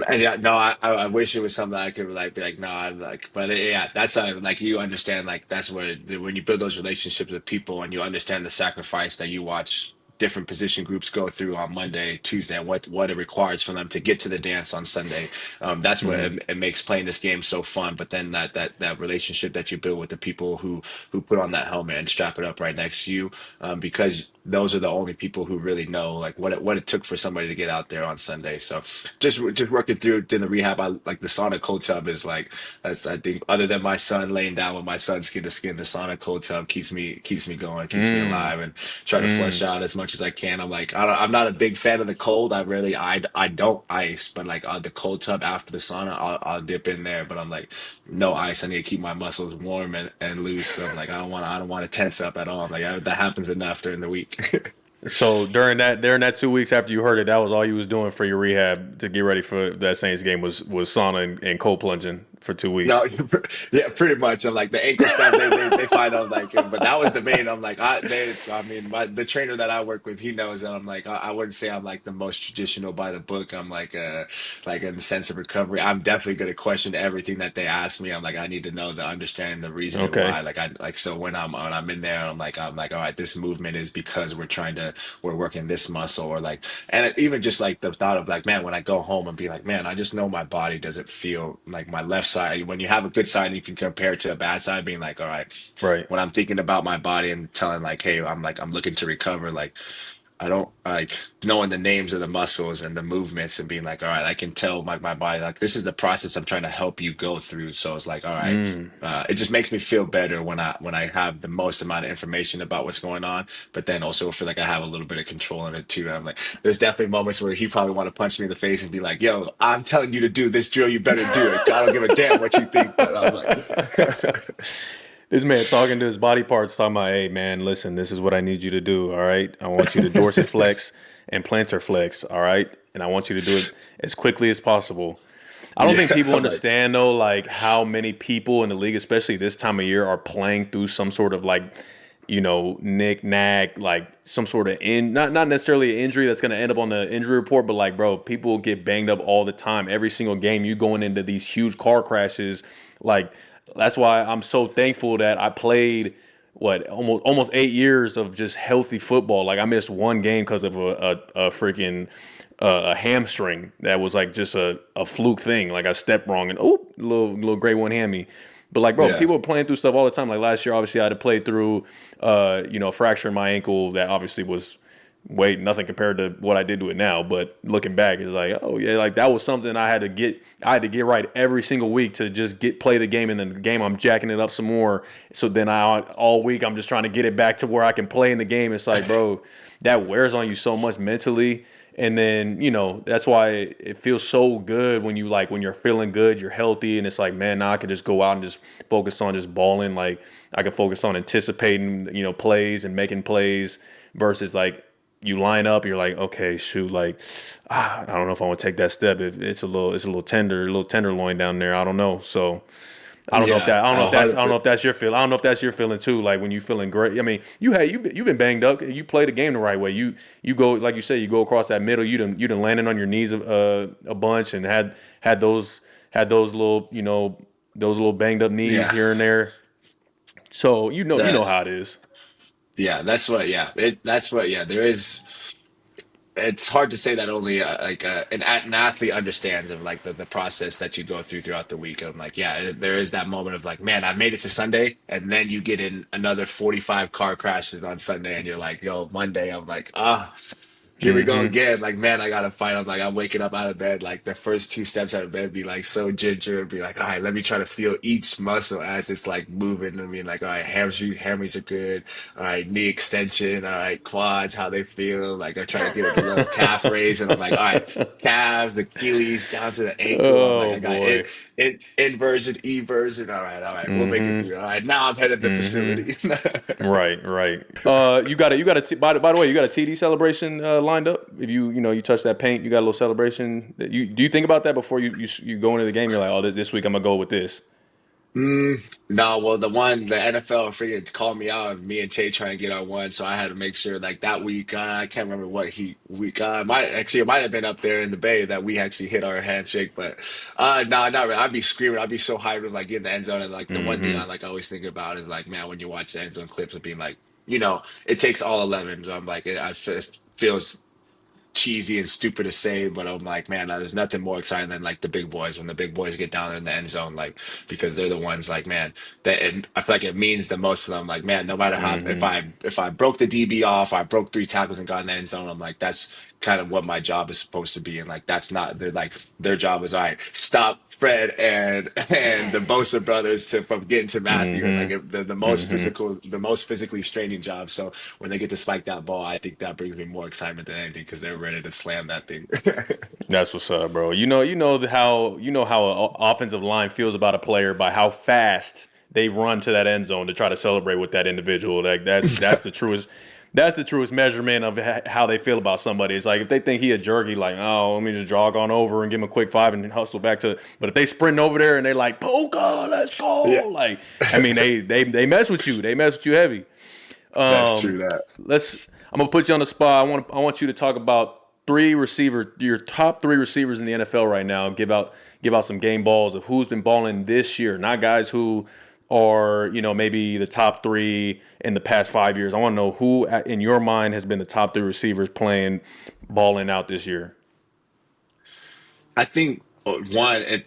And yeah, no, I wish it was something I could like be like, no, I like, but yeah, that's like you understand, like that's where when you build those relationships with people and you understand the sacrifice that you watch different position groups go through on Monday, Tuesday, and what it requires for them to get to the dance on Sunday. That's what it makes playing this game so fun. But then that relationship that you build with the people who put on that helmet and strap it up right next to you, because those are the only people who really know like what it took for somebody to get out there on Sunday. So just working through in the rehab. I like the sauna cold tub is like that's I think other than my son laying down with my son skin to skin, the sauna cold tub keeps me going, keeps me Mm, alive, and try to flush mm. out as much as I can. I'm like I'm not a big fan of the cold. I don't ice, but like the cold tub after the sauna, I'll dip in there. But I'm like no ice. I need to keep my muscles warm and loose. So I'm like I don't want to tense up at all. I'm like that happens enough during the week. So during that 2 weeks after you heard it, that was all you was doing for your rehab to get ready for that Saints game was sauna and cold plunging. for 2 No, weeks. yeah, pretty much. I'm like the ankle stuff. They find out like, but that was the main. I'm like, I mean, the trainer that I work with, he knows that I'm like, I wouldn't say I'm like the most traditional by the book. I'm like in the sense of recovery, I'm definitely going to question everything that they ask me. I'm like, I need to know the understanding, the reasoning Okay. why. So when I'm in there, I'm like, all right, this movement is because we're working this muscle, or like, and even just like the thought of like, man, when I go home and be like, man, I just know my body doesn't feel like my left side. When you have a good side and you can compare it to a bad side, being like, all right, Right. when I'm thinking about my body and telling like, hey, I'm looking to recover, like I don't like knowing the names of the muscles and the movements and being like, all right, I can tell my body like this is the process I'm trying to help you go through. So it's like, all right, Mm. it just makes me feel better when I have the most amount of information about what's going on, but then also feel like I have a little bit of control in it too. And I'm like, there's definitely moments where he probably want to punch me in the face and be like, yo, I'm telling you to do this drill, you better do it. I don't give a damn what you think, but I'm like, This man talking to his body parts, talking about, hey man, listen, this is what I need you to do. All right, I want you to dorsiflex and plantar flex. All right, and I want you to do it as quickly as possible. I don't think yeah, people I'm like, understand though, like how many people in the league, especially this time of year, are playing through some sort of like, nick knack, like some sort of not necessarily an injury that's going to end up on the injury report, but like, bro, people get banged up all the time. Every single game, you going into these huge car crashes, like that's why I'm so thankful that I played what almost 8 years of just healthy football. Like I missed one game because of a freaking a hamstring that was like just a fluke thing. Like I stepped wrong and little grade one hammy. But like, bro, yeah. people are playing through stuff all the time. Like last year, obviously, I had to play through, a fracture in my ankle that obviously was nothing compared to what I did to it now. But looking back, it's like, oh yeah, like that was something I had to get right every single week to just play the game, and then the game I'm jacking it up some more. So then all week I'm just trying to get it back to where I can play in the game. It's like, bro, that wears on you so much mentally. And then, that's why it feels so good when when you're feeling good, you're healthy, and it's like, man, now I can just go out and just focus on just balling. Like I can focus on anticipating, plays and making plays versus like you line up, you're like, okay, shoot, like I don't know if I want to take that step. It's a little tenderloin down there. I don't know. So Yeah, I don't know if that's your feel. I don't know if that's your feeling too. Like when you feeling great. I mean, you've been banged up. You play the game the right way. You go like you say. You go across that middle. You done landed on your knees a bunch and had those little those little banged up knees yeah. here and there. So you know That how it is. Yeah, that's what. Yeah, that's what. Yeah, there is. It's hard to say that only an athlete understands of like the process that you go through throughout the week. I'm like, yeah, there is that moment of like, man, I made it to Sunday, and then you get in another 45 car crashes on Sunday, and you're like, yo, Monday, I'm like, here we go Mm-hmm. again. Like, man, I gotta fight. I'm like, I'm waking up out of bed. Like, the first two steps out of bed be like so ginger. Be like, all right, let me try to feel each muscle as it's like moving. I mean, like, all right, hamstrings are good. All right, knee extension. All right, quads, how they feel. Like, I try to get a little calf raise, and I'm like, all right, calves, the Achilles down to the ankle. I'm like, Oh I got it, boy. inversion, eversion. All right, we'll make it Mm-hmm. through. All right, now I'm headed to the Mm-hmm. facility. Right, right. By the way, you got a TD celebration lined up. If you touch that paint, you got a little celebration. Do you think about that before you go into the game? You're like, oh, this week I'm gonna go with this. No, well, the NFL freaking called me out, and me and Tay trying to get our one, so I had to make sure like that week, I can't remember what week, it might have been up there in the Bay that we actually hit our handshake, but no, not really. I'd be screaming, I'd be so hyped with like getting the end zone, and like the one thing Mm-hmm. I like always think about is like, man, when you watch the end zone clips of being like, it takes all 11. So I'm like, it feels cheesy and stupid to say, but I'm like, man, there's nothing more exciting than like the big boys when the big boys get down there in the end zone, like because they're the ones like, man, I feel like it means the most to them. Like, man, no matter how Mm-hmm. if I broke the DB off, I broke three tackles and got in the end zone, I'm like, that's kind of what my job is supposed to be, and like that's not they're like their job is all right, stop Fred and the Bosa brothers from getting to Matthew, and like Mm-hmm. Mm-hmm. the most physically straining job. So when they get to spike that ball, I think that brings me more excitement than anything because they're ready to slam that thing. That's what's up, bro. How an offensive line feels about a player by how fast they run to that end zone to try to celebrate with that individual. Like that's the truest. That's the truest measurement of how they feel about somebody. It's like if they think he a jerky, like, oh, let me just jog on over and give him a quick 5 and hustle back to. But if they sprint over there and they like, Puka, let's Yeah, go. Like, I mean, they mess with you. They mess with you heavy. that's true. That I'm gonna put you on the spot. I want you to talk about your top 3 receivers in the NFL right now. Give out some game balls of who's been balling this year, not guys who are, maybe the top 3 in the past 5 years. I want to know who in your mind has been the top 3 receivers balling out this year. I think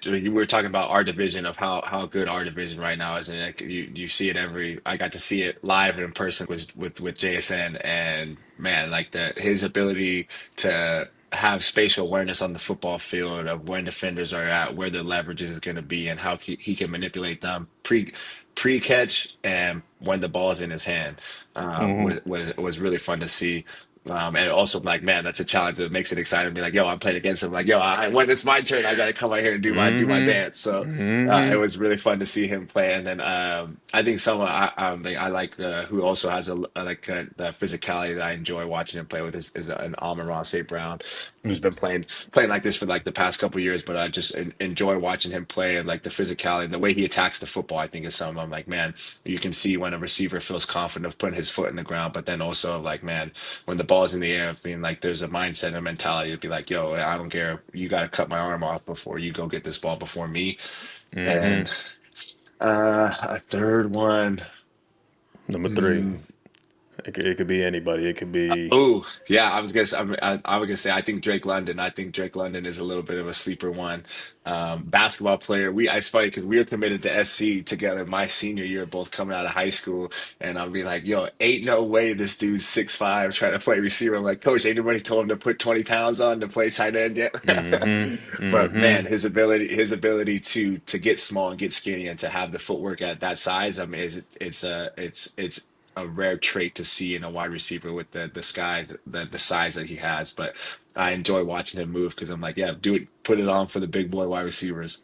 you were talking about our division of how good our division right now is, and like, you see it every. I got to see it live and in person with JSN, and man, like his ability to have spatial awareness on the football field of when defenders are at, where the leverage is going to be, and how he can manipulate them pre catch and when the ball is in his hand, was really fun to see. And also, like, man, that's a challenge that makes it exciting. Be like, yo, I'm playing against him. Like, yo, when it's my turn, I got to come out here and do my dance. So it was really fun to see him play. And then I think someone I like who also has the physicality that I enjoy watching him play with is an Amon-Ra St. Brown, who's been playing like this for like the past couple of years. But I just enjoy watching him play, and like the physicality and the way he attacks the football. I think is something I'm like, man, you can see when a receiver feels confident of putting his foot in the ground, but then also like, man, when the ball is in the air, being like there's a mindset and a mentality to be like, yo, I don't care. You got to cut my arm off before you go get this ball before me. And a third one. Number 3. It could be anybody. It could be. Oh, yeah, I was gonna say I think Drake London. I think Drake London is a little bit of a sleeper one. Basketball player. It's funny because we were committed to SC together my senior year, both coming out of high school, and I'll be like, yo, ain't no way this dude's 6'5" trying to play receiver. I'm like, coach, anybody told him to put 20 pounds on to play tight end yet? But man, his ability to get small and get skinny and to have the footwork at that size, I mean, it's a rare trait to see in a wide receiver with the size that he has. But I enjoy watching him move because I'm like, yeah, do it, put it on for the big boy wide receivers.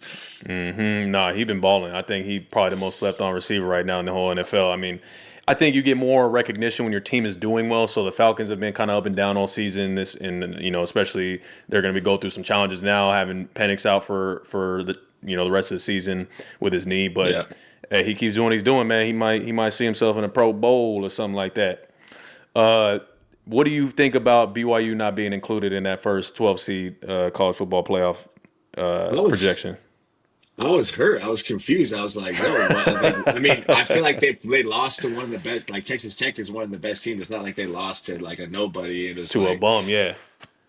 Nah, he been balling. I think he probably the most slept on receiver right now in the whole NFL. I mean, I think you get more recognition when your team is doing well. So the Falcons have been kind of up and down all season. Especially they're going to be go through some challenges now, having Penix out for the rest of the season with his knee. But Yeah. hey, he keeps doing what he's doing, man. He might see himself in a Pro Bowl or something like that. What do you think about BYU not being included in that first 12 seed college football playoff I was projection? I was hurt. I was confused. I was like, no. I mean, I feel like they lost to one of the best. Like Texas Tech is one of the best teams. It's not like they lost to like a nobody. It was To a like, bum, yeah.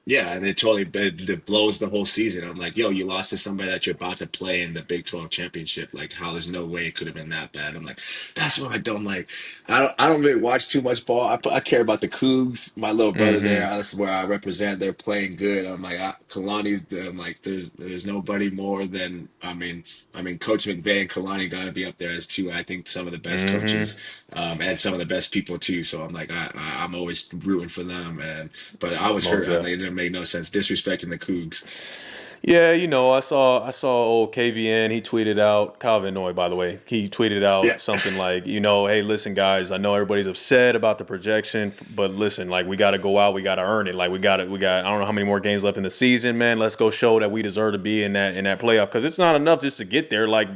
yeah, and it blows the whole season. I'm like, yo, you lost to somebody that you're about to play in the Big 12 championship. Like, how there's no way it could have been that bad. I'm like, that's what I don't like. I don't really watch too much ball. I care about the Cougs. My little brother there, that's where I represent. They're playing good. I'm like, Kalani's. I'm like, there's nobody more than Coach McVay and Kalani got to be up there as two. I think some of the best coaches, and some of the best people too. So I'm like, I'm always rooting for them. But I was Most hurt. definitely. It didn't make no sense disrespecting the Cougs. Yeah, I saw old KVN. He tweeted out Calvin Noy, by the way. He tweeted Yeah, out something like, hey, listen, guys, I know everybody's upset about the projection, but listen, like we got to go out, we got to earn it. Like we got. I don't know how many more games left in the season, man. Let's go show that we deserve to be in that playoff because it's not enough just to get there. Like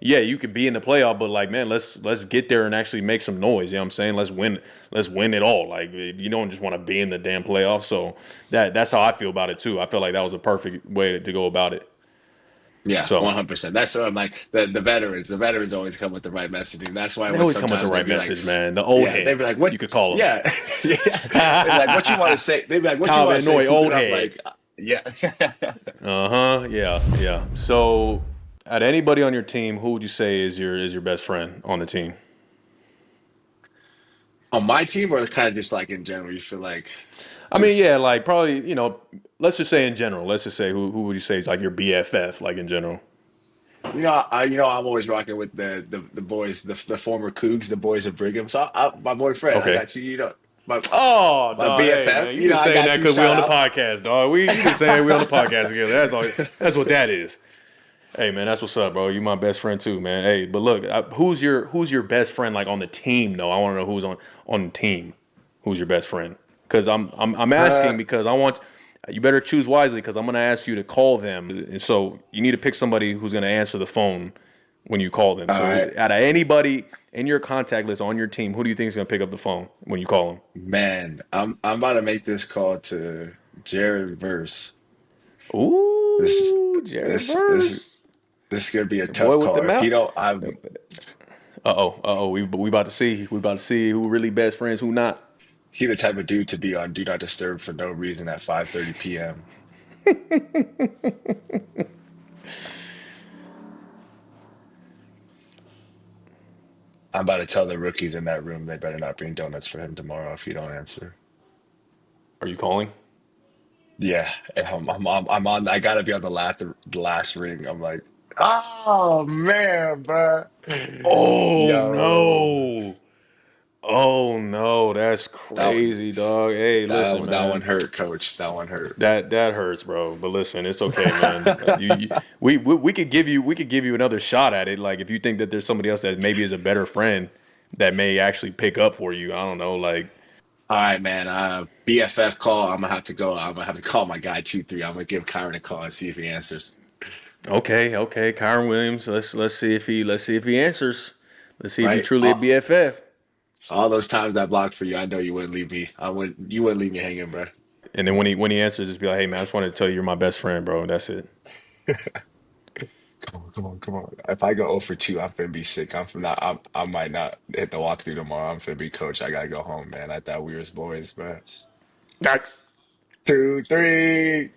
you could be in the playoff, but like man, let's get there and actually make some noise. You know what I'm saying? Let's win it all. Like you don't just want to be in the damn playoffs. So that's how I feel about it too. I feel like that was a perfect way to go about it. yeah, So 100%. That's what I'm like. The veterans, always come with the right messaging. That's why they when always come with the sometimes they'd right be like, message, man. The old yeah, they'd be like, heads, what? you could call them. Yeah, yeah. They'd be like, what you want to say? They'd be like, what you want Calvin to say? Noy, Puka? old And I'm head. like, yeah. Yeah. So, out of anybody on your team, who would you say is your best friend on the team? On my team, or kind of just like in general, you feel like I mean, just yeah, like probably let's just say in general. Let's just say who would you say is like your BFF, like in general? I'm always rocking with the boys, the former Cougs, the boys of Brigham. So my boyfriend, I Okay. got you. Oh, My dog, hey BFF. man, you just I saying got that you. because we Shout on the out. podcast, dog. You just saying we on the podcast together. That's all. That's what that is. Hey man, that's what's up, bro. You my best friend too, man. Hey, but look, who's your best friend like on the team though? I want to know who's on the team. who's your best friend? Because I'm Uh, asking because I want you better choose wisely because I'm going to ask you to call them, and so you need to pick somebody who's going to answer the phone when you call them. all So right, out of anybody in your contact list on your team, who do you think is going to pick up the phone when you call them? man. I'm about to make this call to Jared Verse. This is Ooh, Jared this this Verse, this is gonna be a the boy tough with call. the If he mouth. don't, I'm We about to see. We about to see who really best friends, who not. he the type of dude to be on Do Not Disturb for no reason at 5:30 p.m. I'm about to tell the rookies in that room they better not bring donuts for him tomorrow if you don't answer. Are you calling? Yeah, and I'm on. I gotta be on the last ring. I'm like, oh man, bro. Oh Yo, no! Oh no! That's that one, crazy, dog. Hey, that listen, one, that one man. hurt, coach. That one hurt. That hurts, bro. But listen, it's okay, man. We could give you another shot at it. Like if you think that there's somebody else that maybe is a better friend that may actually pick up for you. I don't know. Like All right, man. BFF call. I'm gonna have to go. I'm gonna have to call my guy 2-3. I'm gonna give Kyron a call and see if he answers. okay, Kyron Williams. Let's see if he answers. Let's see if he Right? truly a BFF. All those times I blocked for you, I know you wouldn't leave me. I would. You wouldn't leave me hanging, bro. And then when he answers, just be like, hey man, I just wanted to tell you you're my best friend, bro. That's it. Come on, come on, come on. If I go 0 for 2, I'm finna be sick. I'm from not. I might not hit the walkthrough tomorrow. I'm finna be coach. I gotta go home, man. I thought we was boys, man. That's 2-3.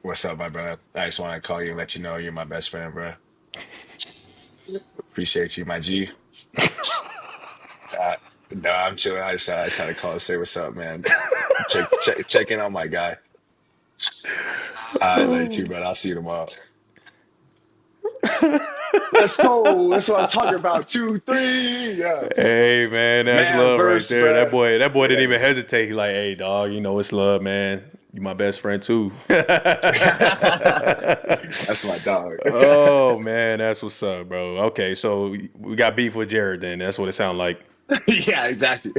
What's up, my brother? I just want to call you and let you know you're my best friend, bro. Appreciate you, my G. Uh, no, I'm chilling. I just had to call and say what's up, man. Check in on my guy. I love you too, brother. I'll see you tomorrow. Let's go. That's what I'm talking about. 2-3. Yeah. hey man, that's Man love right verse, there. bruh. That boy didn't Yeah. even hesitate. He like, hey dog, you know it's love, man. You my best friend too. That's my dog. Oh man, that's what's up, bro. Okay, so we got beef with Jared then. That's what it sounds like. Yeah, exactly.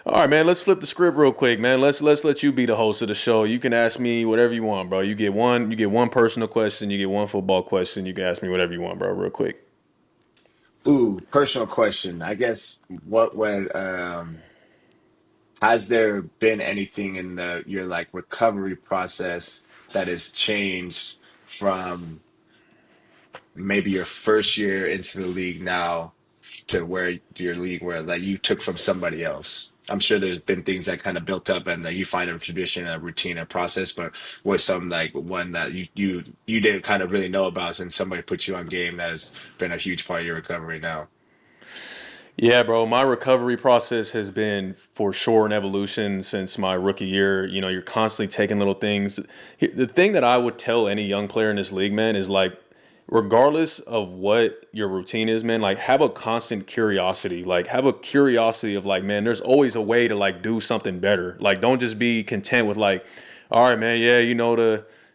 All right, man. Let's flip the script real quick, man. Let's let you be the host of the show. You can ask me whatever you want, bro. You get one personal question, you get one football question. You can ask me whatever you want, bro. Real quick. Ooh, personal question. I guess what when has there been anything in the your like recovery process that has changed from maybe your first year into the league now to where your league where like you took from somebody else? I'm sure there's been things that kind of built up and that you find a tradition, a routine, a process, but what's some like one that you didn't kind of really know about and somebody put you on game that has been a huge part of your recovery now? Yeah, bro. My recovery process has been for sure an evolution since my rookie year. You know, you're constantly taking little things. The thing that I would tell any young player in this league, man, is like, regardless of what your routine is, man, like have a constant curiosity. Like have a curiosity of like, man, there's always a way to like do something better. Like don't just be content with like, all right, man, yeah, you know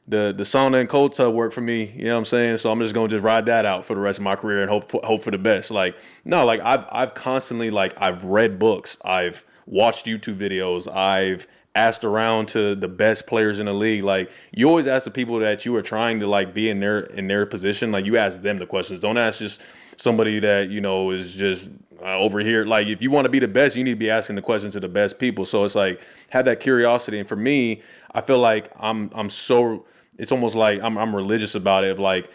the sauna and cold tub work for me. You know what I'm saying? So I'm just gonna just ride that out for the rest of my career and hope for the best. Like no, like I've constantly like I've read books, I've watched YouTube videos, I've asked around to the best players in the league. Like you always ask the people that you are trying to like be in their position. Like you ask them the questions. Don't ask just somebody that you know is just over here. Like if you want to be the best, you need to be asking the questions to the best people. So it's like have that curiosity. And for me, I feel like I'm so it's almost like I'm religious about it. Of like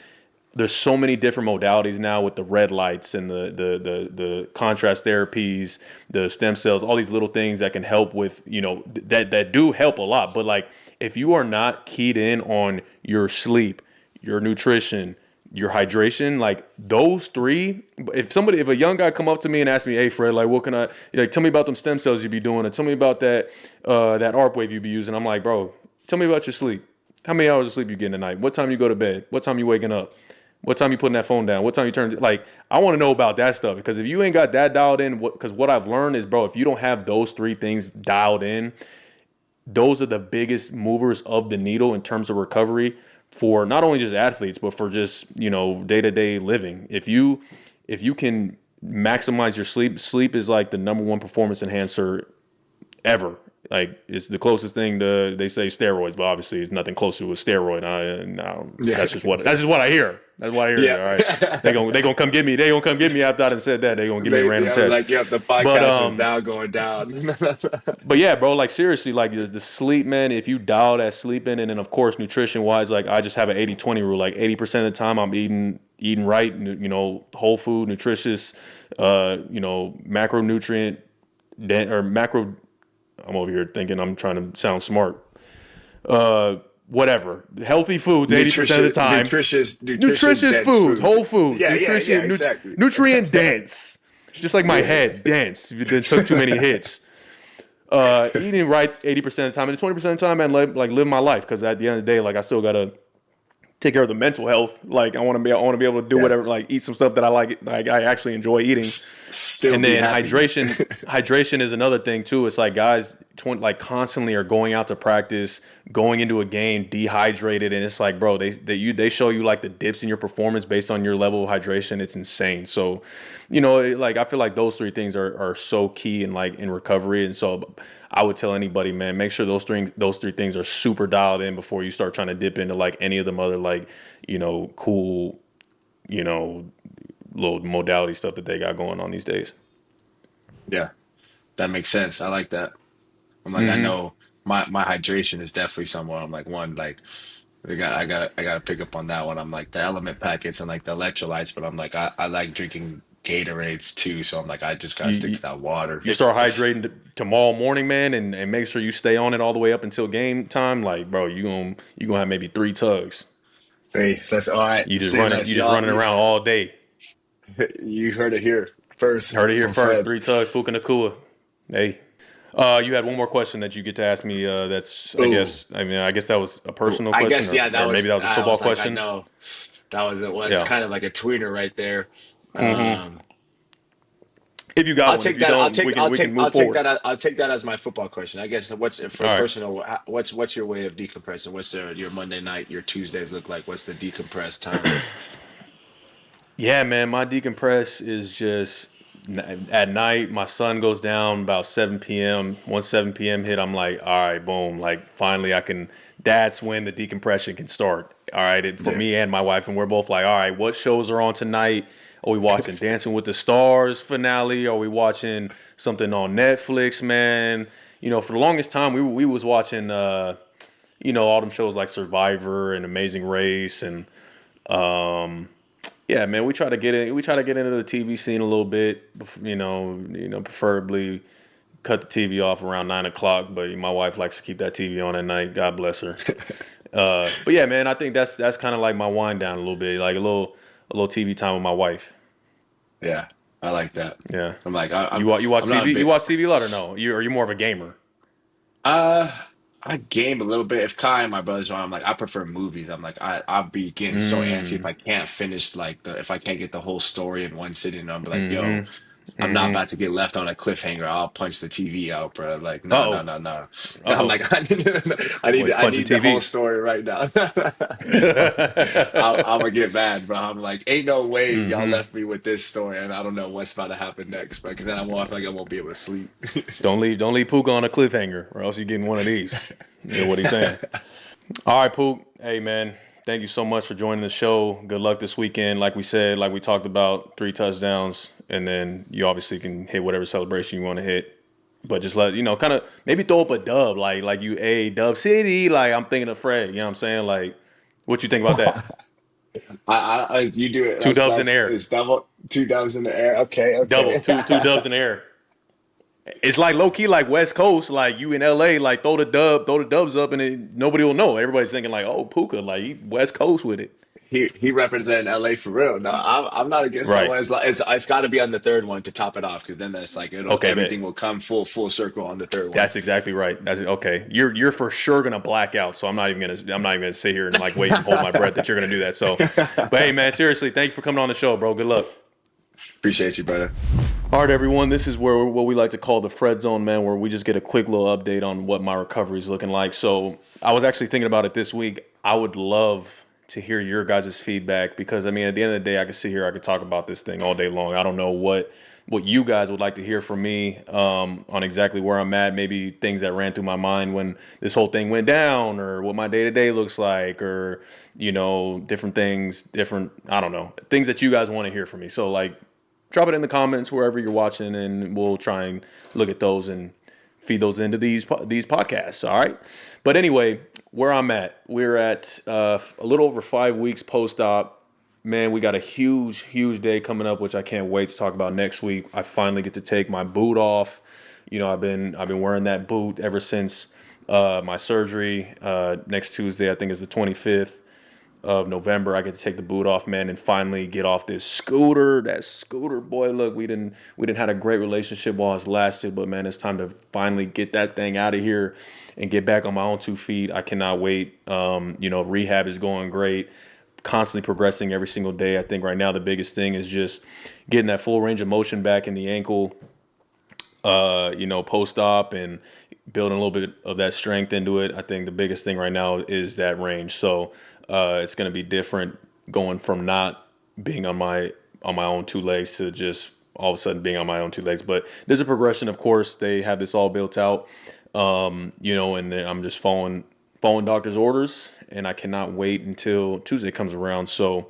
there's so many different modalities now with the red lights and the contrast therapies, the stem cells, all these little things that can help with, you know, that do help a lot. But like if you are not keyed in on your sleep, your nutrition, your hydration, like those three, if a young guy come up to me and ask me, hey Fred, like what can I like tell me about them stem cells you be doing, and tell me about that ARP wave you be using. I'm like, bro, tell me about your sleep. How many hours of sleep you getting tonight? What time you go to bed? What time you waking up? What time you putting that phone down? What time you turn? Like, I want to know about that stuff because if you ain't got that dialed in, because what I've learned is, bro, if you don't have those three things dialed in, those are the biggest movers of the needle in terms of recovery for not only just athletes but for just you know day to day living. If you can maximize your sleep. Sleep is like the number one performance enhancer ever. Like it's the closest thing to they say steroids, but obviously it's nothing close to a steroid. No, Yeah. that's just what I hear. That's what I hear. Yeah. All right, they gonna come get me. They gonna come get me after I done said that. They gonna give me a random I was test. like, yeah, the But podcast is now going down. but yeah, bro, like seriously, like the sleep, man, if you dial that sleep in, and then of course nutrition wise, like I just have an 80-20 rule. Like 80% of the time I'm eating right, whole food, nutritious, macronutrient or macro. I'm over here thinking I'm trying to sound smart. Whatever. Healthy foods 80% of the time. Nutritious food, whole food. Yeah, exactly. Nutrient dense. Just like my head, dense. You took too many hits. Eating right 80% of the time, and 20% of the time, and live my life. Because at the end of the day, like I still gotta take care of the mental health. Like I want to be able to do whatever, like eat some stuff that I like I actually enjoy eating. Still and then happy. hydration is another thing too. It's like guys constantly are going out to practice, going into a game dehydrated, and it's like, bro, they show you like the dips in your performance based on your level of hydration. It's insane. So, I feel like those three things are so key in recovery. And so I would tell anybody, man, make sure those three things are super dialed in before you start trying to dip into like any of them other cool, little modality stuff that they got going on these days. Yeah, that makes sense. I like that. I'm like, I know my hydration is definitely somewhere. I'm like I gotta pick up on that one. I'm like the element packets and like the electrolytes, but I'm like I like drinking Gatorades too. So I'm like I just gotta stick You, to that water. you start hydrating tomorrow morning, man, and make sure you stay on it all the way up until game time. Like, bro, you gonna have maybe 3 tugs. Hey, that's all right. You just Say running, less, you just y'all. running around all day. You heard it here first Heard it here from first. Fred. 3 tugs, Puka Nacua. Hey. You had one more question that you get to ask me. That's, Ooh. I guess that was a personal I question, guess yeah, or maybe that was a football I question. know that was it. Well, it's Yeah. kind of like a tweener right there. Um, If you got I'll one, take if you that. don't, we can move forward. I'll take that as my football question. I guess what's for All right. personal? What's your way of decompressing? What's your Monday night, your Tuesdays look like? What's the decompress time? Yeah, man, my decompress is just at night. My sun goes down about 7 p.m. Once 7 p.m. hit, I'm like, all right, boom. Like, finally, I can. That's when the decompression can start. All right, for Yeah. me and my wife, and we're both like, all right, what shows are on tonight? Are we watching Dancing with the Stars finale? Are we watching something on Netflix, man? For the longest time, we was watching, all them shows like Survivor and Amazing Race and. Yeah, man, we try to get in. We try to get into the TV scene a little bit. Preferably cut the TV off around 9 o'clock. But my wife likes to keep that TV on at night. God bless her. But yeah, man, I think that's kind of like my wind down a little bit, like a little TV time with my wife. Yeah, I like that. Yeah, I'm like you watch I'm not a TV. big, You watch TV a lot or no? Are you more of a gamer? uh, I game a little bit. If Kai and my brothers are on, I'm like I prefer movies. I'm like I'll be getting so antsy if I can't finish if I can't get the whole story in one sitting. And I'm like, yo, I'm not about to get left on a cliffhanger. I'll punch the TV out, bro. Like, Uh no, no, oh. no, no. Uh I'm oh. like, Boy, I punching need the whole TVs. story right now. I'm gonna get mad, bro. I'm like, ain't no way y'all left me with this story, and I don't know what's about to happen next, bro. Because then I feel like I won't be able to sleep. Don't leave Puka on a cliffhanger, or else you're getting one of these. You know what he's saying? All right, Pook. Hey, man. Thank you so much for joining the show. Good luck this weekend. Like we said, like we talked about, 3 touchdowns, and then you obviously can hit whatever celebration you want to hit. But just kind of maybe throw up a dub, like you a Dub City. Like I'm thinking of Fred. You know what I'm saying? Like, what you think about that? You do it. 2 dubs in the air. It's double 2 dubs in the air. Okay, Double. okay. Two dubs in the air. It's like low key, like West Coast, like you in LA, like throw the dubs up, and nobody will know. Everybody's thinking like, oh, Puka, like he West Coast with it. He representing LA for real. No, I'm not against that Right. one. It's got to be on the third one to top it off because then that's like Okay, everything bet. will come full circle on the third one. That's exactly right. That's okay. You're for sure gonna black out. So I'm not even gonna sit here and like wait and hold my breath that you're gonna do that. So, but hey, man, seriously, thank you for coming on the show, bro. Good luck. Appreciate you, brother. All right, everyone. This is what we like to call the Fred Zone, man, where we just get a quick little update on what my recovery is looking like. So I was actually thinking about it this week. I would love to hear your guys' feedback, because I mean, at the end of the day, I could sit here, I could talk about this thing all day long. I don't know what you guys would like to hear from me on exactly where I'm at, maybe things that ran through my mind when this whole thing went down, or what my day to day looks like, or different things, I don't know, things that you guys want to hear from me. So like, drop it in the comments wherever you're watching, and we'll try and look at those and feed those into these podcasts. All right. But anyway, where I'm at, we're at a little over 5 weeks post-op. Man, we got a huge day coming up, which I can't wait to talk about next week. I finally get to take my boot off. I've been wearing that boot ever since my surgery. Next Tuesday, I think, is the 25th of November. I get to take the boot off, man, and finally get off this scooter. That scooter, boy, look, we didn't had a great relationship while it's lasted, but man, it's time to finally get that thing out of here and get back on my own 2 feet. I cannot wait. Rehab is going great. Constantly progressing every single day. I think right now the biggest thing is just getting that full range of motion back in the ankle, post-op, and building a little bit of that strength into it. I think the biggest thing right now is that range. So it's going to be different going from not being on my own 2 legs to just all of a sudden being on my own 2 legs. But there's a progression, of course. They have this all built out, and then I'm just following doctor's orders, and I cannot wait until Tuesday comes around. So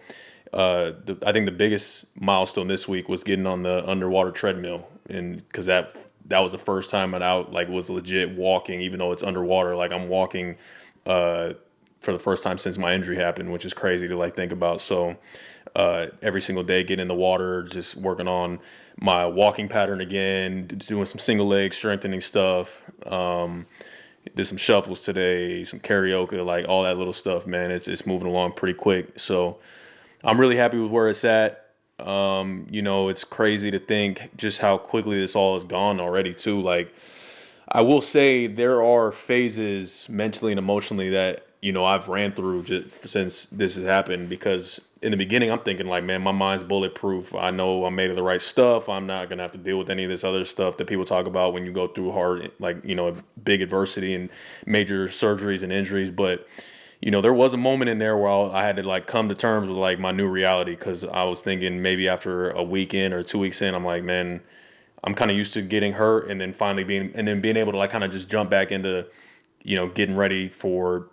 I think the biggest milestone this week was getting on the underwater treadmill, and because that was the first time was legit walking, even though it's underwater. Like, I'm walking for the first time since my injury happened, which is crazy to think about. So every single day, getting in the water, just working on my walking pattern again, doing some single leg strengthening stuff. Did some shuffles today, some karaoke, like all that little stuff, man. It's moving along pretty quick. So I'm really happy with where it's at. It's crazy to think just how quickly this all has gone already too. Like, I will say there are phases mentally and emotionally that, I've ran through just since this has happened, because in the beginning I'm thinking like, man, my mind's bulletproof. I know I'm made of the right stuff. I'm not going to have to deal with any of this other stuff that people talk about when you go through hard, big adversity and major surgeries and injuries. But, there was a moment in there where I had to come to terms with my new reality, because I was thinking maybe after a week in or 2 weeks in, I'm like, man, I'm kind of used to getting hurt and then finally being able to kind of just jump back into, getting ready for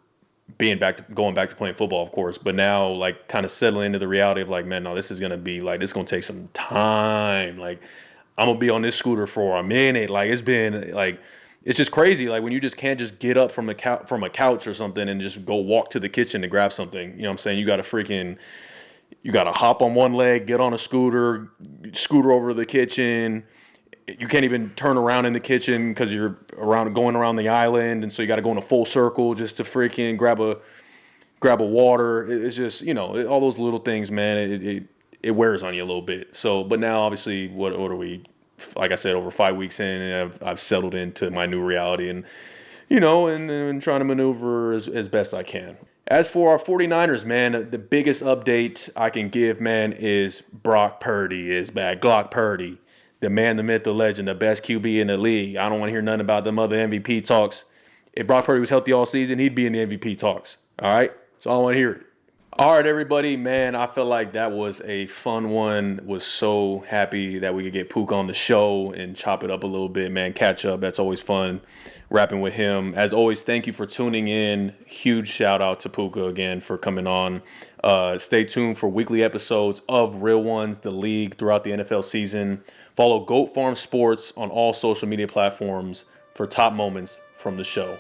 going back to playing football, of course. But now kind of settling into the reality of man, no, this is going to be this is going to take some time. I'm going to be on this scooter for a minute. It's been it's just crazy. When you just can't just get up from a couch or something and just go walk to the kitchen to grab something. You know what I'm saying? You got to hop on one leg, get on a scooter over to the kitchen. You can't even turn around in the kitchen because you're going around the island, and so you got to go in a full circle just to freaking grab a water. It's just all those little things, man. It wears on you a little bit. So, but now obviously, what are we? Like I said, over 5 weeks in, and I've settled into my new reality, and and trying to maneuver as best I can. As for our 49ers, man, the biggest update I can give, man, is Brock Purdy is back. Glock Purdy. The man, the myth, the legend, the best QB in the league. I don't want to hear nothing about them other MVP talks. If Brock Purdy was healthy all season, he'd be in the MVP talks. All right? So I don't want to hear it. All right, everybody. Man, I feel like that was a fun one. Was so happy that we could get Puka on the show and chop it up a little bit, man. Catch up. That's always fun, rapping with him. As always, thank you for tuning in. Huge shout out to Puka again for coming on. Stay tuned for weekly episodes of Real Ones, the league, throughout the NFL season. Follow Goat Farm Sports on all social media platforms for top moments from the show.